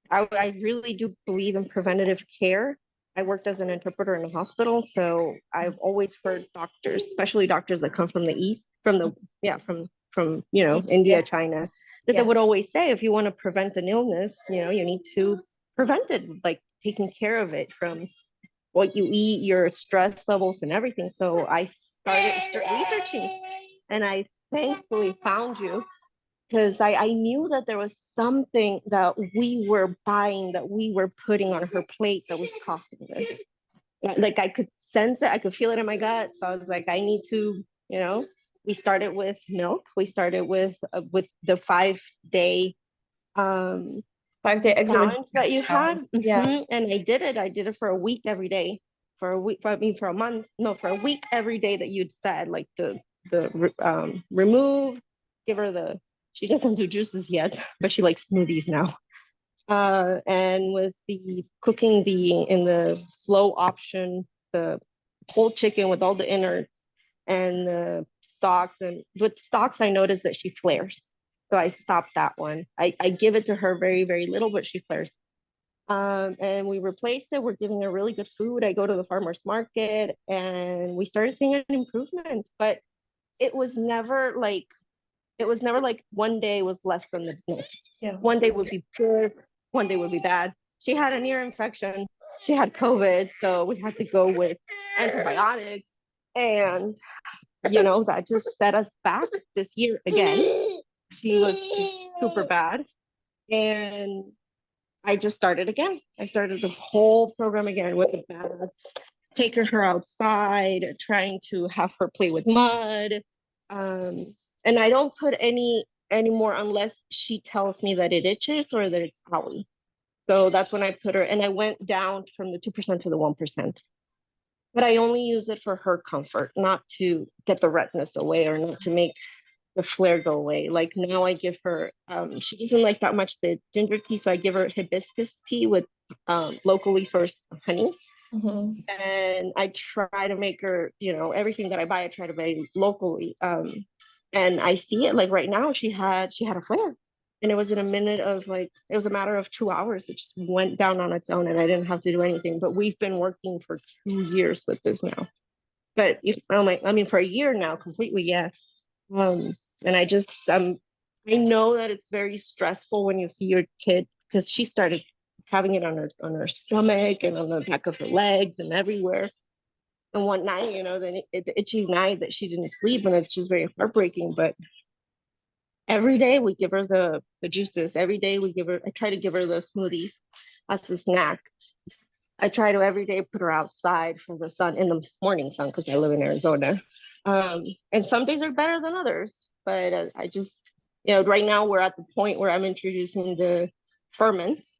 I really do believe in preventative care. I worked as an interpreter in a hospital, so I've always heard doctors, especially doctors that come from the East, from you know, India, China, that they would always say, if you want to prevent an illness, you know, you need to prevent it, like taking care of it from what you eat, your stress levels and everything. So I started researching, and I thankfully found you, because I knew that there was something that we were buying, that we were putting on her plate, that was causing this. Like, I could sense it, I could feel it in my gut. So I was like, I need to, you know, we started with milk. We started with the 5-day 5-day eczema challenge that you had. Yeah. And I did it for a week every day, for a week, for a month, no, for a week every day that you'd said, like the remove, give her she doesn't do juices yet, but she likes smoothies now. And with the cooking in the slow option, the whole chicken with all the innards and the stalks. And with stalks, I noticed that she flares. So I stopped that one. I give it to her very, very little, but she flares. And we replaced it. We're giving her really good food. I go to the farmer's market, and we started seeing an improvement, but it was never like one day was less than the next. Yeah. One day would be good, one day would be bad. She had an ear infection, she had COVID, so we had to go with antibiotics, and you know, that just set us back this year again. She was just super bad, and I just started again. I started the whole program again with the baths, taking her outside, trying to have her play with mud. And I don't put any more unless she tells me that it itches or that it's owie. So that's when I put her, and I went down from the 2% to the 1%. But I only use it for her comfort, not to get the redness away or not to make the flare go away. Like, now I give her, she doesn't like that much the ginger tea, so I give her hibiscus tea with locally sourced honey. And I try to make her, you know, everything that I buy, I try to buy locally. And I see it like right now, she had a flare. And it was in a minute of like, it was a matter of 2 hours. It just went down on its own and I didn't have to do anything. But we've been working for 2 years with this now. But I'm like, I mean, for a year now, completely, yes. And I know that it's very stressful when you see your kid, because she started having it on her stomach and on the back of her legs and everywhere. And one night, the itchy night that she didn't sleep, and it's just very heartbreaking. But every day we give her the juices. Every day I try to give her the smoothies as a snack. I try to every day put her outside for the sun, in the morning sun, because I live in Arizona. And some days are better than others. But I just, right now we're at the point where I'm introducing the ferments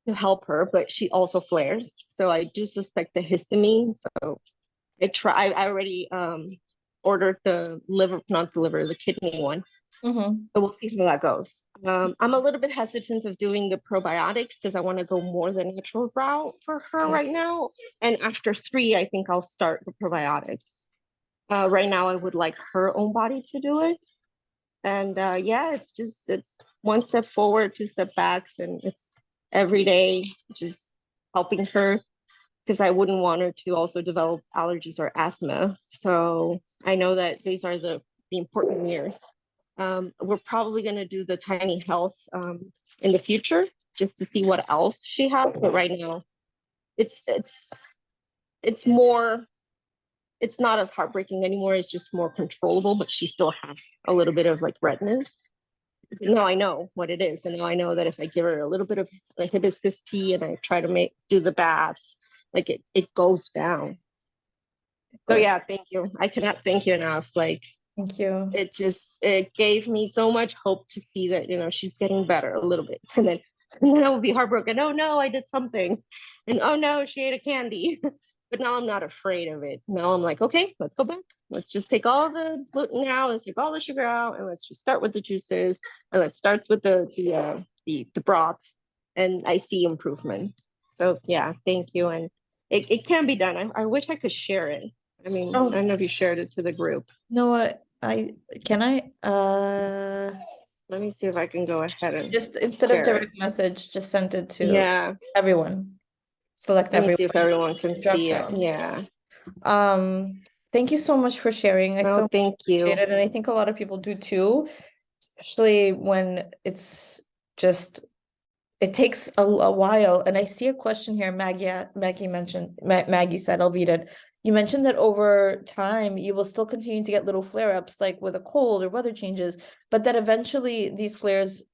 to help her, but she also flares. So I do suspect the histamine. So I already ordered the kidney one. But we'll see how that goes. I'm a little bit hesitant of doing the probiotics because I want to go more the natural route for her right now. And after 3, I think I'll start the probiotics. Right now, I would like her own body to do it. And yeah, it's one step forward, 2 step backs, and it's every day just helping her, because I wouldn't want her to also develop allergies or asthma. So I know that these are the important years. We're probably going to do the tiny health in the future just to see what else she has. But right now, it's not as heartbreaking anymore. It's just more controllable, but she still has a little bit of like redness. Now I know what it is, and now I know that if I give her a little bit of the hibiscus tea and I try to do the baths, like it goes down. So yeah, thank you. I cannot thank you enough. Like, Thank you. It gave me so much hope to see that, she's getting better a little bit. And then I will be heartbroken. Oh no, I did something. And oh no, she ate a candy. But now I'm not afraid of it. Now I'm like, okay, let's go back. Let's just take all the gluten out. Let's take all the sugar out, and let's just start with the juices. And let's start with the broths. And I see improvement. So yeah, thank you. And it can be done. I wish I could share it. I mean, I don't know if you shared it to the group. No, I Let me see if I can go ahead and just instead of share direct it. message, just send it to Yeah, everyone. Select let me everyone. see if everyone can Drop see it. down. Yeah. Thank you so much for sharing. I No, so thank you. appreciate it, and I think a lot of people do too, especially when it's just it takes a while. And I see a question here. Maggie mentioned, Maggie said, I'll read it. You mentioned that over time you will still continue to get little flare-ups, like with a cold or weather changes, but that eventually these flare-ups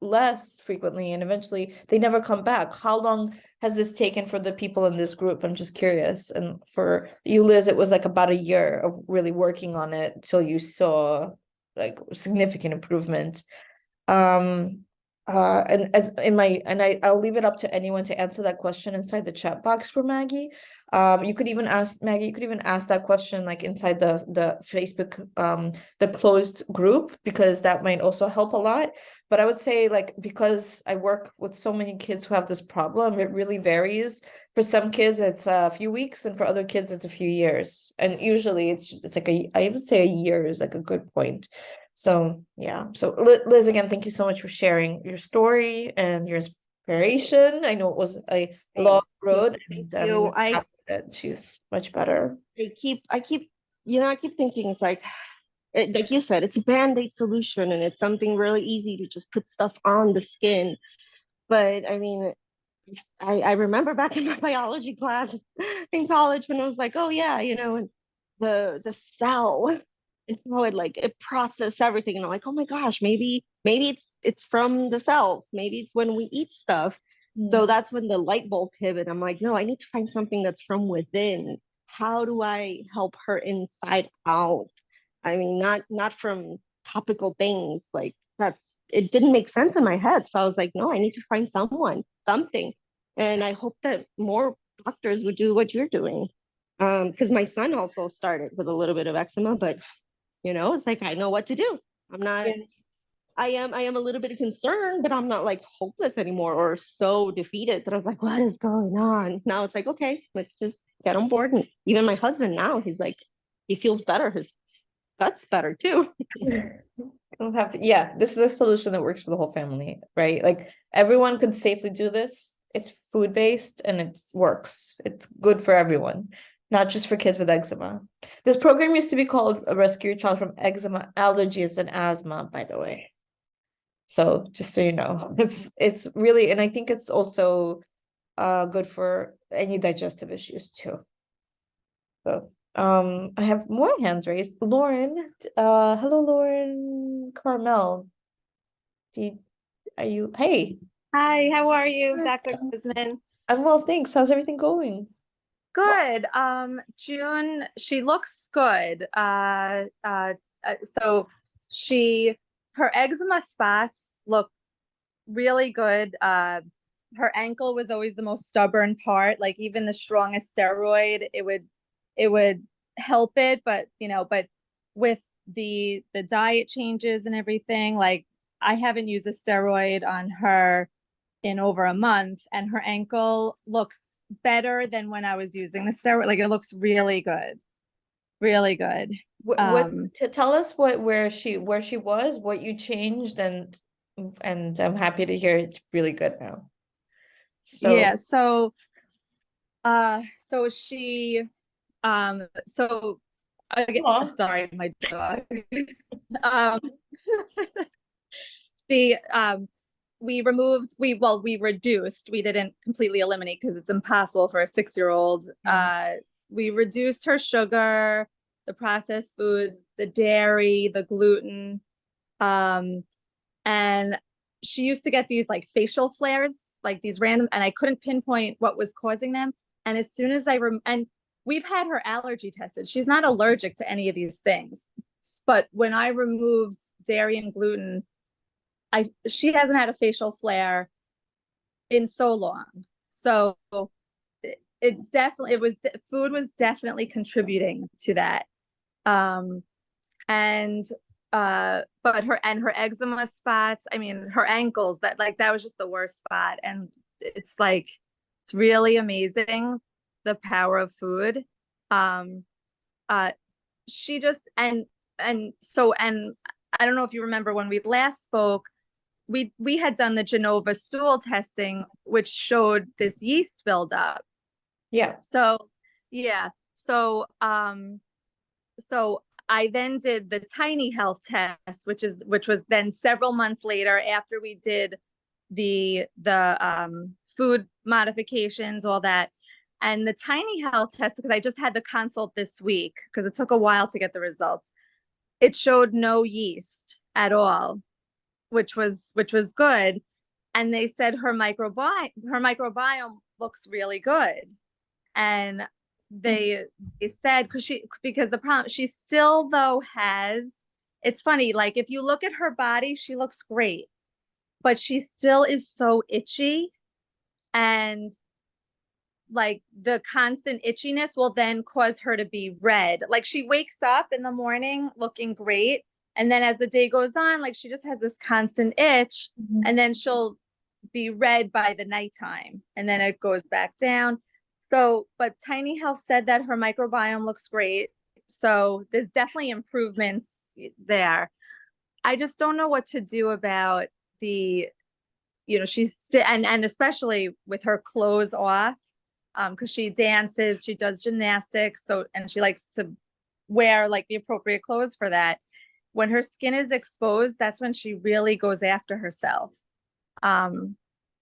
less frequently, and eventually they never come back. How long has this taken for the people in this group? I'm just curious. And for you, Liz, it was like about a year of really working on it till you saw like significant improvement. And I'll leave it up to anyone to answer that question inside the chat box for Maggie. You could even ask Maggie, you could even ask that question like inside the Facebook, the closed group, because that might also help a lot. But I would say, like, because I work with so many kids who have this problem, it really varies. For some kids, it's a few weeks, and for other kids, it's a few years. And usually it's like I would say a year is like a good point. So yeah, so Liz, again, thank you so much for sharing your story and your inspiration. I know it was a long road, and you. I'm happy that she's much better. I keep thinking it's like you said, it's a band-aid solution, and it's something really easy to just put stuff on the skin. But I mean, I remember back in my biology class in college when I was like, oh yeah, and the cell and how it processes everything, and I'm like, oh my gosh, maybe it's from the cells, maybe it's when we eat stuff. So that's when the light bulb hit, and I'm like, no, I need to find something that's from within. How do I help her inside out? I mean, not from topical things. Like, it didn't make sense in my head. So I was like, no, I need to find something. And I hope that more doctors would do what you're doing. Because my son also started with a little bit of eczema, but it's like I know what to do. I'm not I am a little bit concerned, but I'm not like hopeless anymore or so defeated that I was like, what is going on? Now it's like, okay, let's just get on board. And even my husband now, he's like, he feels better. That's better too. I'm happy. Yeah, this is a solution that works for the whole family, right? Like everyone could safely do this. It's food-based and it works. It's good for everyone, not just for kids with eczema. This program used to be called Rescue Your Child from Eczema, Allergies, and Asthma, by the way. So just so you know, it's really, and I think it's also good for any digestive issues too. So I have more hands raised. Lauren, hello, Lauren Carmel. Are you, hey, Hi, how are you, Dr. Gluzman? I'm well, thanks. How's everything going? Good. June, she looks good. So her eczema spots look really good. Her ankle was always the most stubborn part. Like even the strongest steroid, it would help it, but with the diet changes and everything, like I haven't used a steroid on her in over a month, and her ankle looks better than when I was using the steroid. Like it looks really good, really good. Tell us where she was, what you changed, and I'm happy to hear it's really good now. Yeah, so she so again, sorry, my dog. She we reduced, we didn't completely eliminate because it's impossible for a 6-year-old. We reduced her sugar, the processed foods, the dairy, the gluten, and she used to get these like facial flares, like these random, and I couldn't pinpoint what was causing them. And as soon as and we've had her allergy tested, she's not allergic to any of these things, but when I removed dairy and gluten, she hasn't had a facial flare in so long. So it's definitely, food was definitely contributing to that. But her eczema spots, I mean, her ankles, that was just the worst spot. And it's really amazing the power of food. She just, and I don't know if you remember when we last spoke, we had done the Genova stool testing, which showed this yeast buildup. Yeah. So I then did the Tiny Health test, which was then several months later after we did the food modifications, all that. And the Tiny Health test, because I just had the consult this week because it took a while to get the results, it showed no yeast at all, which was good. And they said her microbiome looks really good. And they said, because the problem, she still though has, it's funny, like if you look at her body, she looks great, but she still is so itchy, and like the constant itchiness will then cause her to be red. Like she wakes up in the morning looking great, and then as the day goes on, like she just has this constant itch, and then she'll be red by the nighttime, and then it goes back down. So, but Tiny Health said that her microbiome looks great. So there's definitely improvements there. I just don't know what to do about she's and especially with her clothes off, because she dances, she does gymnastics, and she likes to wear like the appropriate clothes for that. When her skin is exposed, that's when she really goes after herself.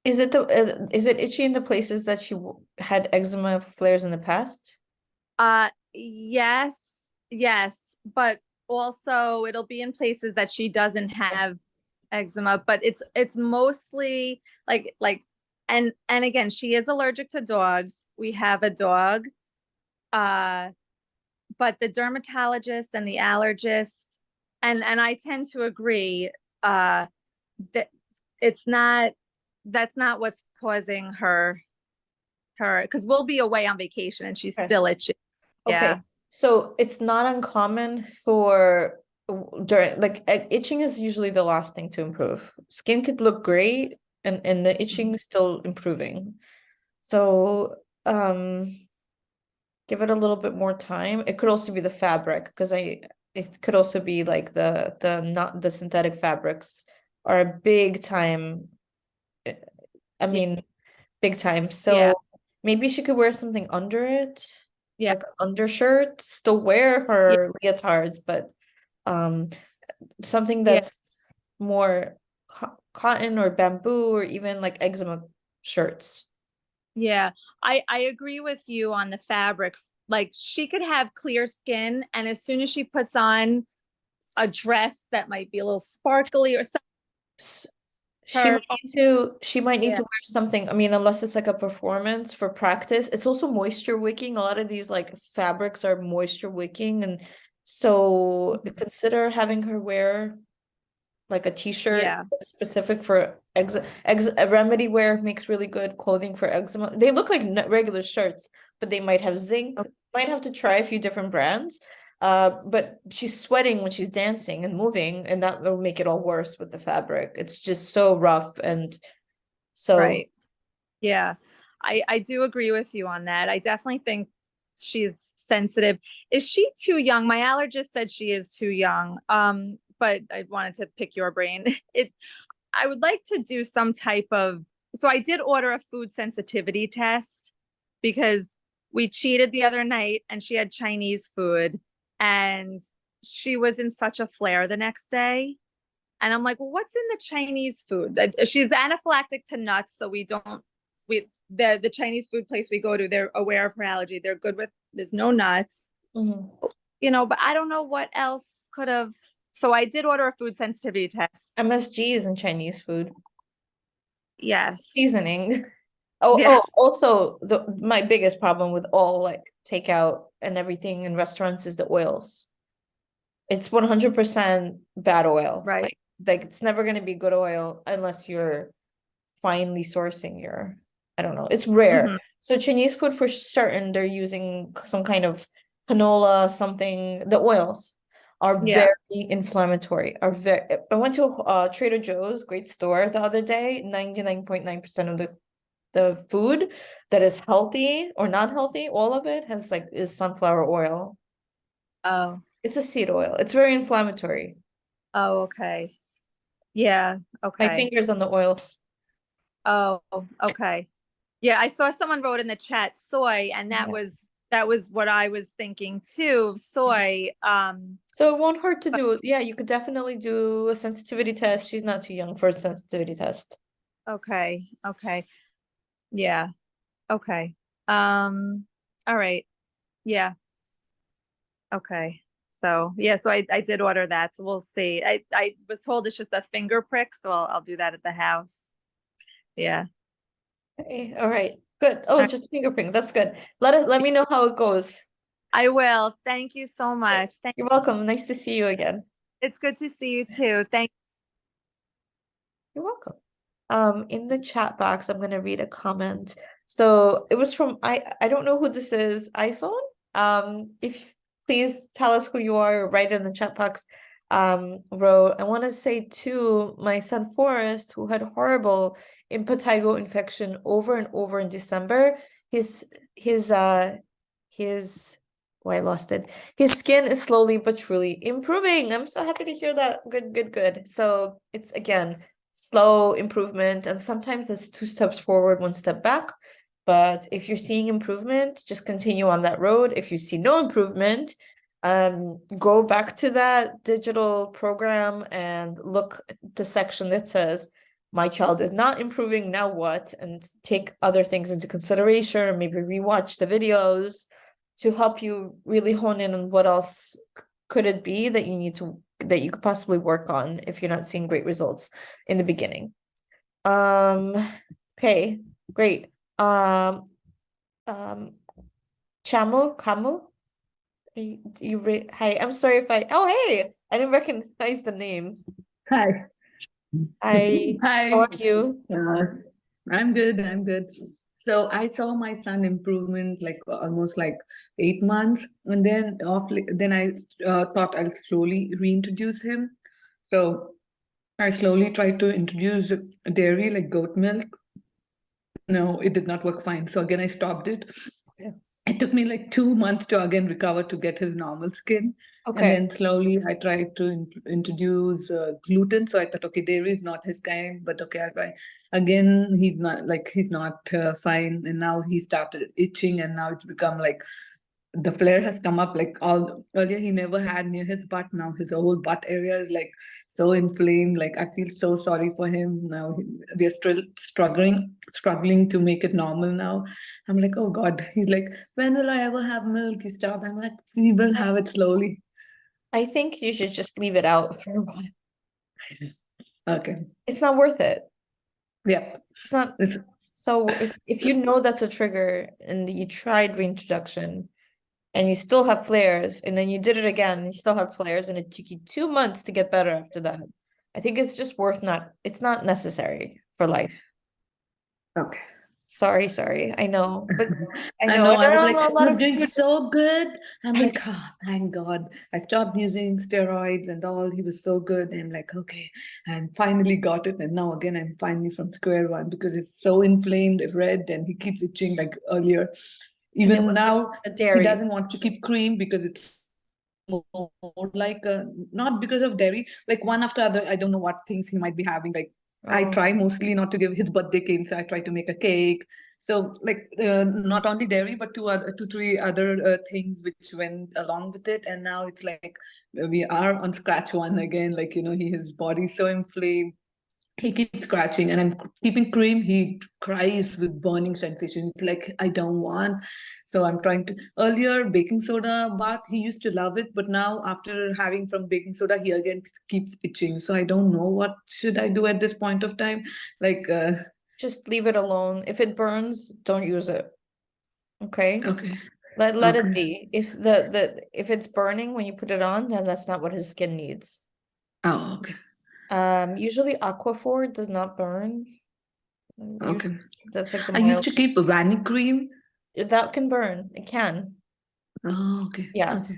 Is it itchy in the places that she had eczema flares in the past? Yes, but also it'll be in places that she doesn't have eczema, but it's mostly and again, she is allergic to dogs. We have a dog, but the dermatologist and the allergist, and I tend to agree that that's not what's causing her, because we'll be away on vacation and she's still itchy. Yeah. Okay, so it's not uncommon for itching is usually the last thing to improve. Skin could look great and the itching is still improving. So give it a little bit more time. It could also be the fabric, because it could also be like not the synthetic fabrics are a big time. I mean, big time. So Yeah. maybe she could wear something under it, Yeah. like an undershirt, still wear her leotards, but something Yeah. that's more cotton or bamboo or even like eczema shirts. Yeah, I agree with you on the fabrics. Like she could have clear skin, and as soon as she puts on a dress that might be a little sparkly or something, She might need to wear something. I mean, unless it's like a performance for practice. It's also moisture wicking. A lot of these like fabrics are moisture wicking, and so consider having her wear like a t-shirt specific for remedy wear makes really good clothing for eczema. They look like regular shirts, but they might have zinc. Might have to try a few different brands. But she's sweating when she's dancing and moving, and that will make it all worse with the fabric. It's just so rough, and so right. Yeah, I do agree with you on that. I definitely think she's sensitive. Is she too young? My allergist said she is too young. But I wanted to pick your brain. I would like to do some type of, so I did order a food sensitivity test because we cheated the other night and she had Chinese food and she was in such a flare the next day. And I'm like, well, what's in the Chinese food? She's anaphylactic to nuts, so the Chinese food place we go to, they're aware of her allergy. They're good with, there's no nuts, you know, but I don't know what else could have. So I did order a food sensitivity test. MSG is in Chinese food. Yes. Seasoning. Also my biggest problem with all like takeout and everything in restaurants is the oils. It's 100% bad oil. Right. Like it's never going to be good oil unless you're finely sourcing your, I don't know, it's rare. So Chinese food for certain, they're using some kind of canola, something, the oils are very inflammatory, I went to Trader Joe's, great store, the other day. 99.9% of the food that is healthy or not healthy, all of it is sunflower oil. Oh. It's a seed oil. It's very inflammatory. Oh, okay. Yeah, okay. My fingers on the oils. Oh, okay. Yeah, I saw someone wrote in the chat soy, and that was what I was thinking too, soy. So it won't hurt to do it. Yeah, you could definitely do a sensitivity test. She's not too young for a sensitivity test. Okay, okay. Yeah. Okay. All right. Yeah. Okay. So yeah, so I did order that. So we'll see. I was told it's just a finger prick, so I'll do that at the house. Yeah. Okay. All right. Good. Oh, it's just a finger prick. That's good. Let me know how it goes. I will. Thank you so much. You're welcome. Nice to see you again. It's good to see you too. Thank you. You're welcome. In the chat box, I'm gonna read a comment. So it was from I don't know who this is. iPhone. If please tell us who you are, write in the chat box. Wrote, I want to say to my son Forrest, who had horrible impetigo infection over and over in December. I lost it. His skin is slowly but truly improving. I'm so happy to hear that. Good. So it's again slow improvement, and sometimes it's 2 steps forward, 1 step back. But if you're seeing improvement, just continue on that road. If you see no improvement, go back to that digital program and look at the section that says my child is not improving, now what, and take other things into consideration, or maybe rewatch the videos to help you really hone in on what else could it be that you could possibly work on if you're not seeing great results in the beginning. Okay, great. Kamu? Hi, I'm sorry if hey, I didn't recognize the name. Hi. Hi. How are you? I'm good. So I saw my son improvement like almost like 8 months, and then I thought I'll slowly reintroduce him. So I slowly tried to introduce dairy like goat milk. No, it did not work fine. So again, I stopped it. it took me like 2 months to again recover to get his normal skin. And Okay. then slowly I tried to introduce gluten. So I thought, okay, dairy is not his kind, but okay, I'll try. Again, he's not fine. And now he started itching, and now it's become like the flare has come up like all earlier he never had near his butt. Now his whole butt area is like so inflamed. Like I feel so sorry for him now. We are still struggling to make it normal now. I'm like, oh God. He's like, when will I ever have milk? He stopped. I'm like, we will have it slowly. I think you should just leave it out for a while. Okay. It's not worth it. Yep. It's not. It's- So if you know that's a trigger and you tried reintroduction and you still have flares, and then you did it again and you still have flares, and it took you 2 months to get better after that, I think it's just it's not necessary for life. Okay. Sorry. I know, but I I know. know. And I there was are like, a lot you're of doing food- so good. I'm like, oh, thank God. I stopped using steroids and all. He was so good. And I'm like, okay, I finally got it. And now again, I'm finally from square one because it's so inflamed, red, and he keeps itching like earlier. And it Even was now, the he dairy. doesn't want to keep cream because it's more like not because of dairy, like one after other. I don't know what things he might be having. Like I Oh. try mostly not to give. His birthday came, so I try to make a cake. So like not only dairy, but two, three other things which went along with it. And now it's like we are on scratch one again. Like his body's so inflamed. He keeps scratching, and I'm keeping cream. He cries with burning sensation. It's like I don't want. So I'm trying to. Earlier, baking soda bath, he used to love it, but now after having from baking soda, he again keeps itching. So I don't know what should I do at this point of time. Like, Just leave it alone. If it burns, don't use it. Okay. okay, Let it Okay. be. If it's burning when you put it on, then that's not what his skin needs. Oh, okay, Usually Aquaphor does not burn. Usually okay. that's like the I used mild. to keep vanilla cream. That can burn. It can. Oh, okay. Yeah. Okay.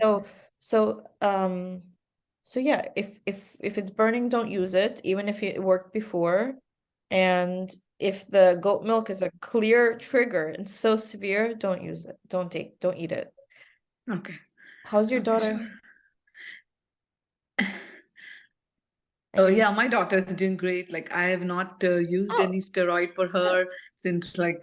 So yeah, if it's burning, don't use it, even if it worked before. And if the goat milk is a clear trigger and so severe, don't use it. Don't eat it. Okay. How's your Okay, daughter? sure. Oh yeah, my daughter is doing great. Like I have not used Oh. any steroid for her since like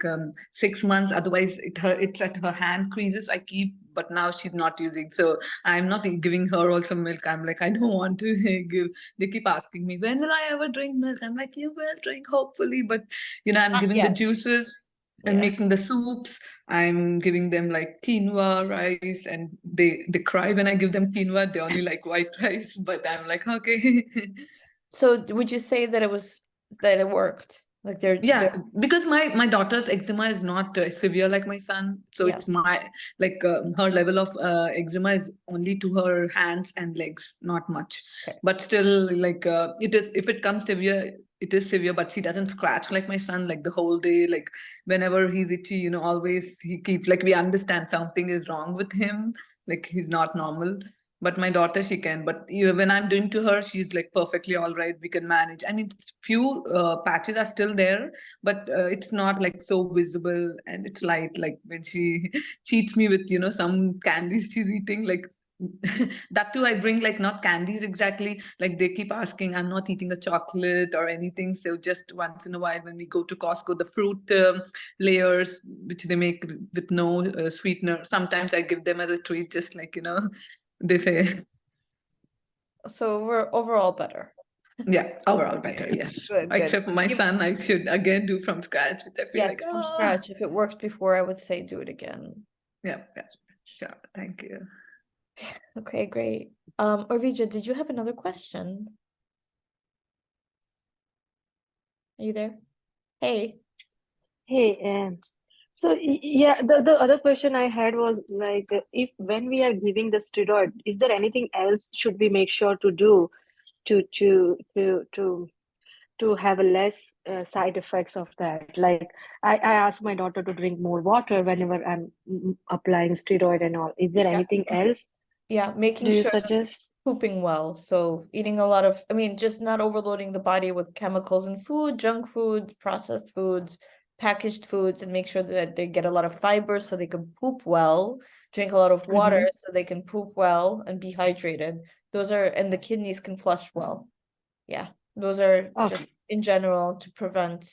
6 months. Otherwise, it's at her hand creases I keep, but now she's not using. So I'm not giving her also milk. I'm like, I don't want to give. They keep asking me, when will I ever drink milk? I'm like, you will drink, hopefully. But I'm Not giving the yet. juices. I'm Yeah. making the soups. I'm giving them like quinoa rice, and they cry when I give them quinoa. They only like white rice, but I'm like, okay. So would you say that it worked? Like Yeah, because my daughter's eczema is not severe like my son, so Yeah. it's her level of eczema is only to her hands and legs, not much. Okay. But still, like it is, if it comes severe, it is severe. But she doesn't scratch like my son, like the whole day. Like whenever he's itchy, always he keeps, like, we understand something is wrong with him, like he's not normal. But my daughter, she can. But when I'm doing to her, she's like perfectly all right. We can manage. I mean, few patches are still there, but it's not like so visible, and it's light. Like when she cheats me with some candies she's eating, like that too. I bring like not candies exactly. Like they keep asking, I'm not eating a chocolate or anything. So just once in a while, when we go to Costco, the fruit layers which they make with no sweetener, sometimes I give them as a treat, just like they say. So we're overall better. Yeah, overall better, yes. Good. Except my son, I should again do from scratch, which I feel Yes, like, from scratch. If it worked before, I would say do it again. Yeah, sure. Thank you. Okay, great. Orvija, did you have another question? Are you there? Hey. Hey, so yeah, the other question I had was like, if when we are giving the steroid, is there anything else should we make sure to do to have a less side effects of that? Like I ask my daughter to drink more water whenever I'm applying steroid and all. Is there anything else? Yeah, making Do you sure that suggest? pooping well. So eating a lot of, just not overloading the body with chemicals and food, junk food, processed foods, packaged foods and make sure that they get a lot of fiber so they can poop well, drink a lot of water so they can poop well and be hydrated. Those are, and the kidneys can flush well. Yeah, those are just in general to prevent.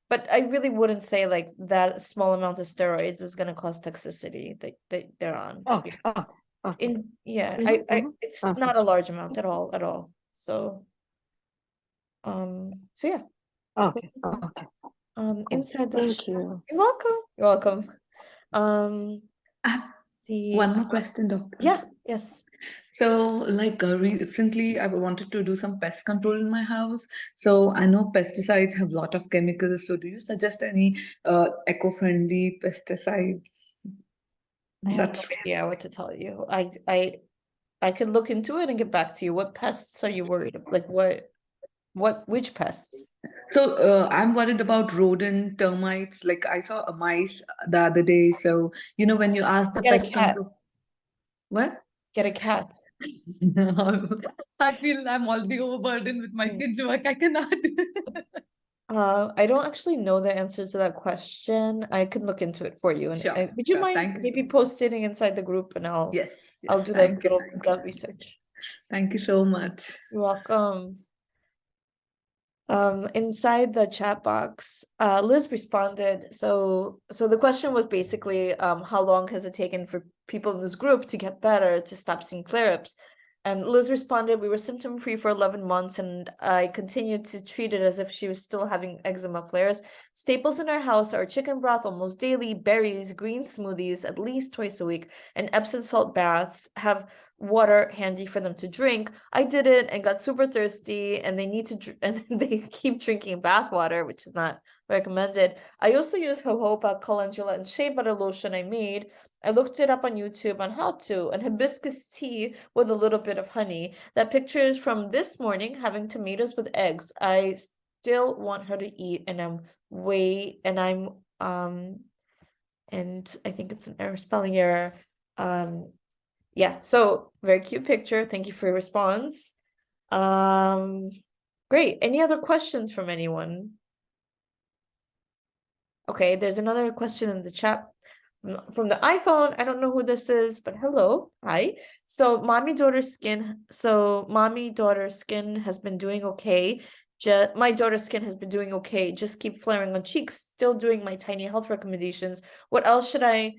But I really wouldn't say like that small amount of steroids is going to cause toxicity that they're on. It's not a large amount at all. So yeah. Okay. Inside the Thank you. You're welcome. One more question, doctor. Yeah, yes. So, like recently, I wanted to do some pest control in my house. So, I know pesticides have a lot of chemicals. So, do you suggest any eco-friendly pesticides? I have no idea what to tell you. I can look into it and get back to you. What pests are you worried about? Like which pests? So, I'm worried about rodent, termites. Like I saw a mice the other day. So, you know, when you ask the Get a pest cat. control, what? Get a cat. I feel I'm already overburdened with my kids' work. I cannot. I don't actually know the answer to that question. I can look into it for you. And, Sure, would you sure. mind Thank you so maybe much. posting inside the group and I'll Yes, do thank you. that research. Thank you so much. You're welcome. Inside the chat box, Liz responded. So the question was basically, how long has it taken for people in this group to get better, to stop seeing flare-ups? And Liz responded, we were symptom-free for 11 months and I continued to treat it as if she was still having eczema flares. Staples in our house are chicken broth almost daily, berries, green smoothies at least twice a week, and Epsom salt baths, have water handy for them to drink. I did it and got super thirsty and they need to and they keep drinking bath water, which is not recommended. I also use jojoba, calendula, and shea butter lotion I made. I looked it up on YouTube on how to, and hibiscus tea with a little bit of honey. That picture is from this morning, having tomatoes with eggs. I still want her to eat, and and I think it's an error, spelling error. Yeah, so very cute picture. Thank you for your response. Great. Any other questions from anyone? Okay, there's another question in the chat from the iPhone. I don't know who this is, but hello. Hi. So mommy daughter skin has been doing okay. My daughter's skin has been doing okay. Just keep flaring on cheeks. Still doing my tiny health recommendations. What else am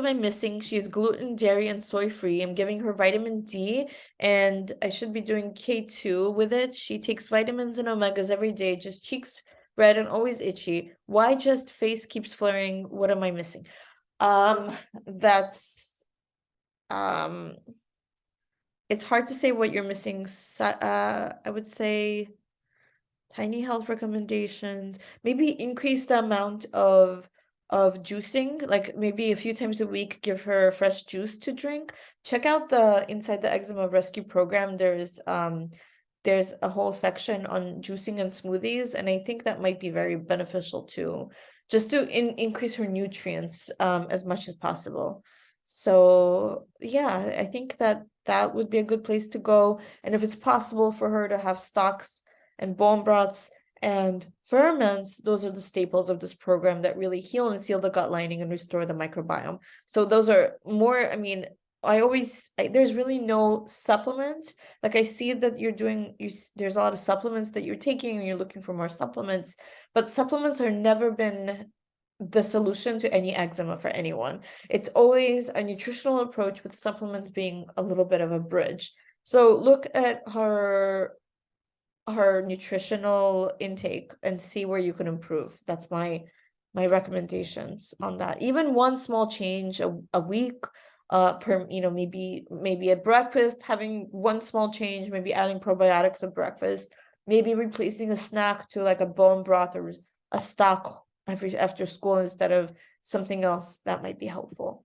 I missing? She's gluten, dairy, and soy free. I'm giving her vitamin D, and I should be doing K2 with it. She takes vitamins and omegas every day, just cheeks red and always itchy. Why just face keeps flaring? What am I missing? That's it's hard to say what you're missing. I would say tiny health recommendations, maybe increase the amount of juicing, like maybe a few times a week, give her fresh juice to drink. Check out the Inside the Eczema Rescue Program. There's a whole section on juicing and smoothies, and I think that might be very beneficial too, just to increase her nutrients as much as possible. So yeah, I think that would be a good place to go. And if it's possible for her to have stocks and bone broths and ferments, those are the staples of this program that really heal and seal the gut lining and restore the microbiome. So those are more, I mean, there's really no supplement. Like I see that there's a lot of supplements that you're taking and you're looking for more supplements, but supplements are never been the solution to any eczema for anyone. It's always a nutritional approach, with supplements being a little bit of a bridge. So look at her nutritional intake and see where you can improve. That's my recommendations on that. Even one small change a week, maybe at breakfast, having one small change, maybe adding probiotics at breakfast, maybe replacing a snack to like a bone broth or a stock after school instead of something else. That might be helpful.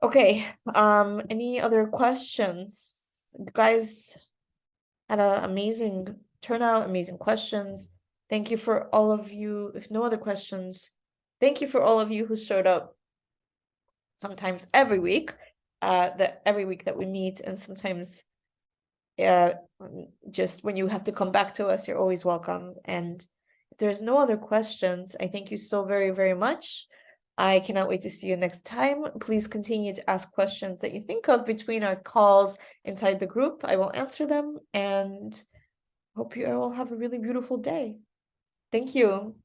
Okay, any other questions? You guys had an amazing turnout, amazing questions. Thank you for all of you. If no other questions, thank you for all of you who showed up sometimes every week, every week that we meet, and sometimes just when you have to come back to us, you're always welcome. And there's no other questions, I thank you so very, very much. I cannot wait to see you next time. Please continue to ask questions that you think of between our calls inside the group. I will answer them, and hope you all have a really beautiful day. Thank you.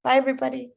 Bye, everybody.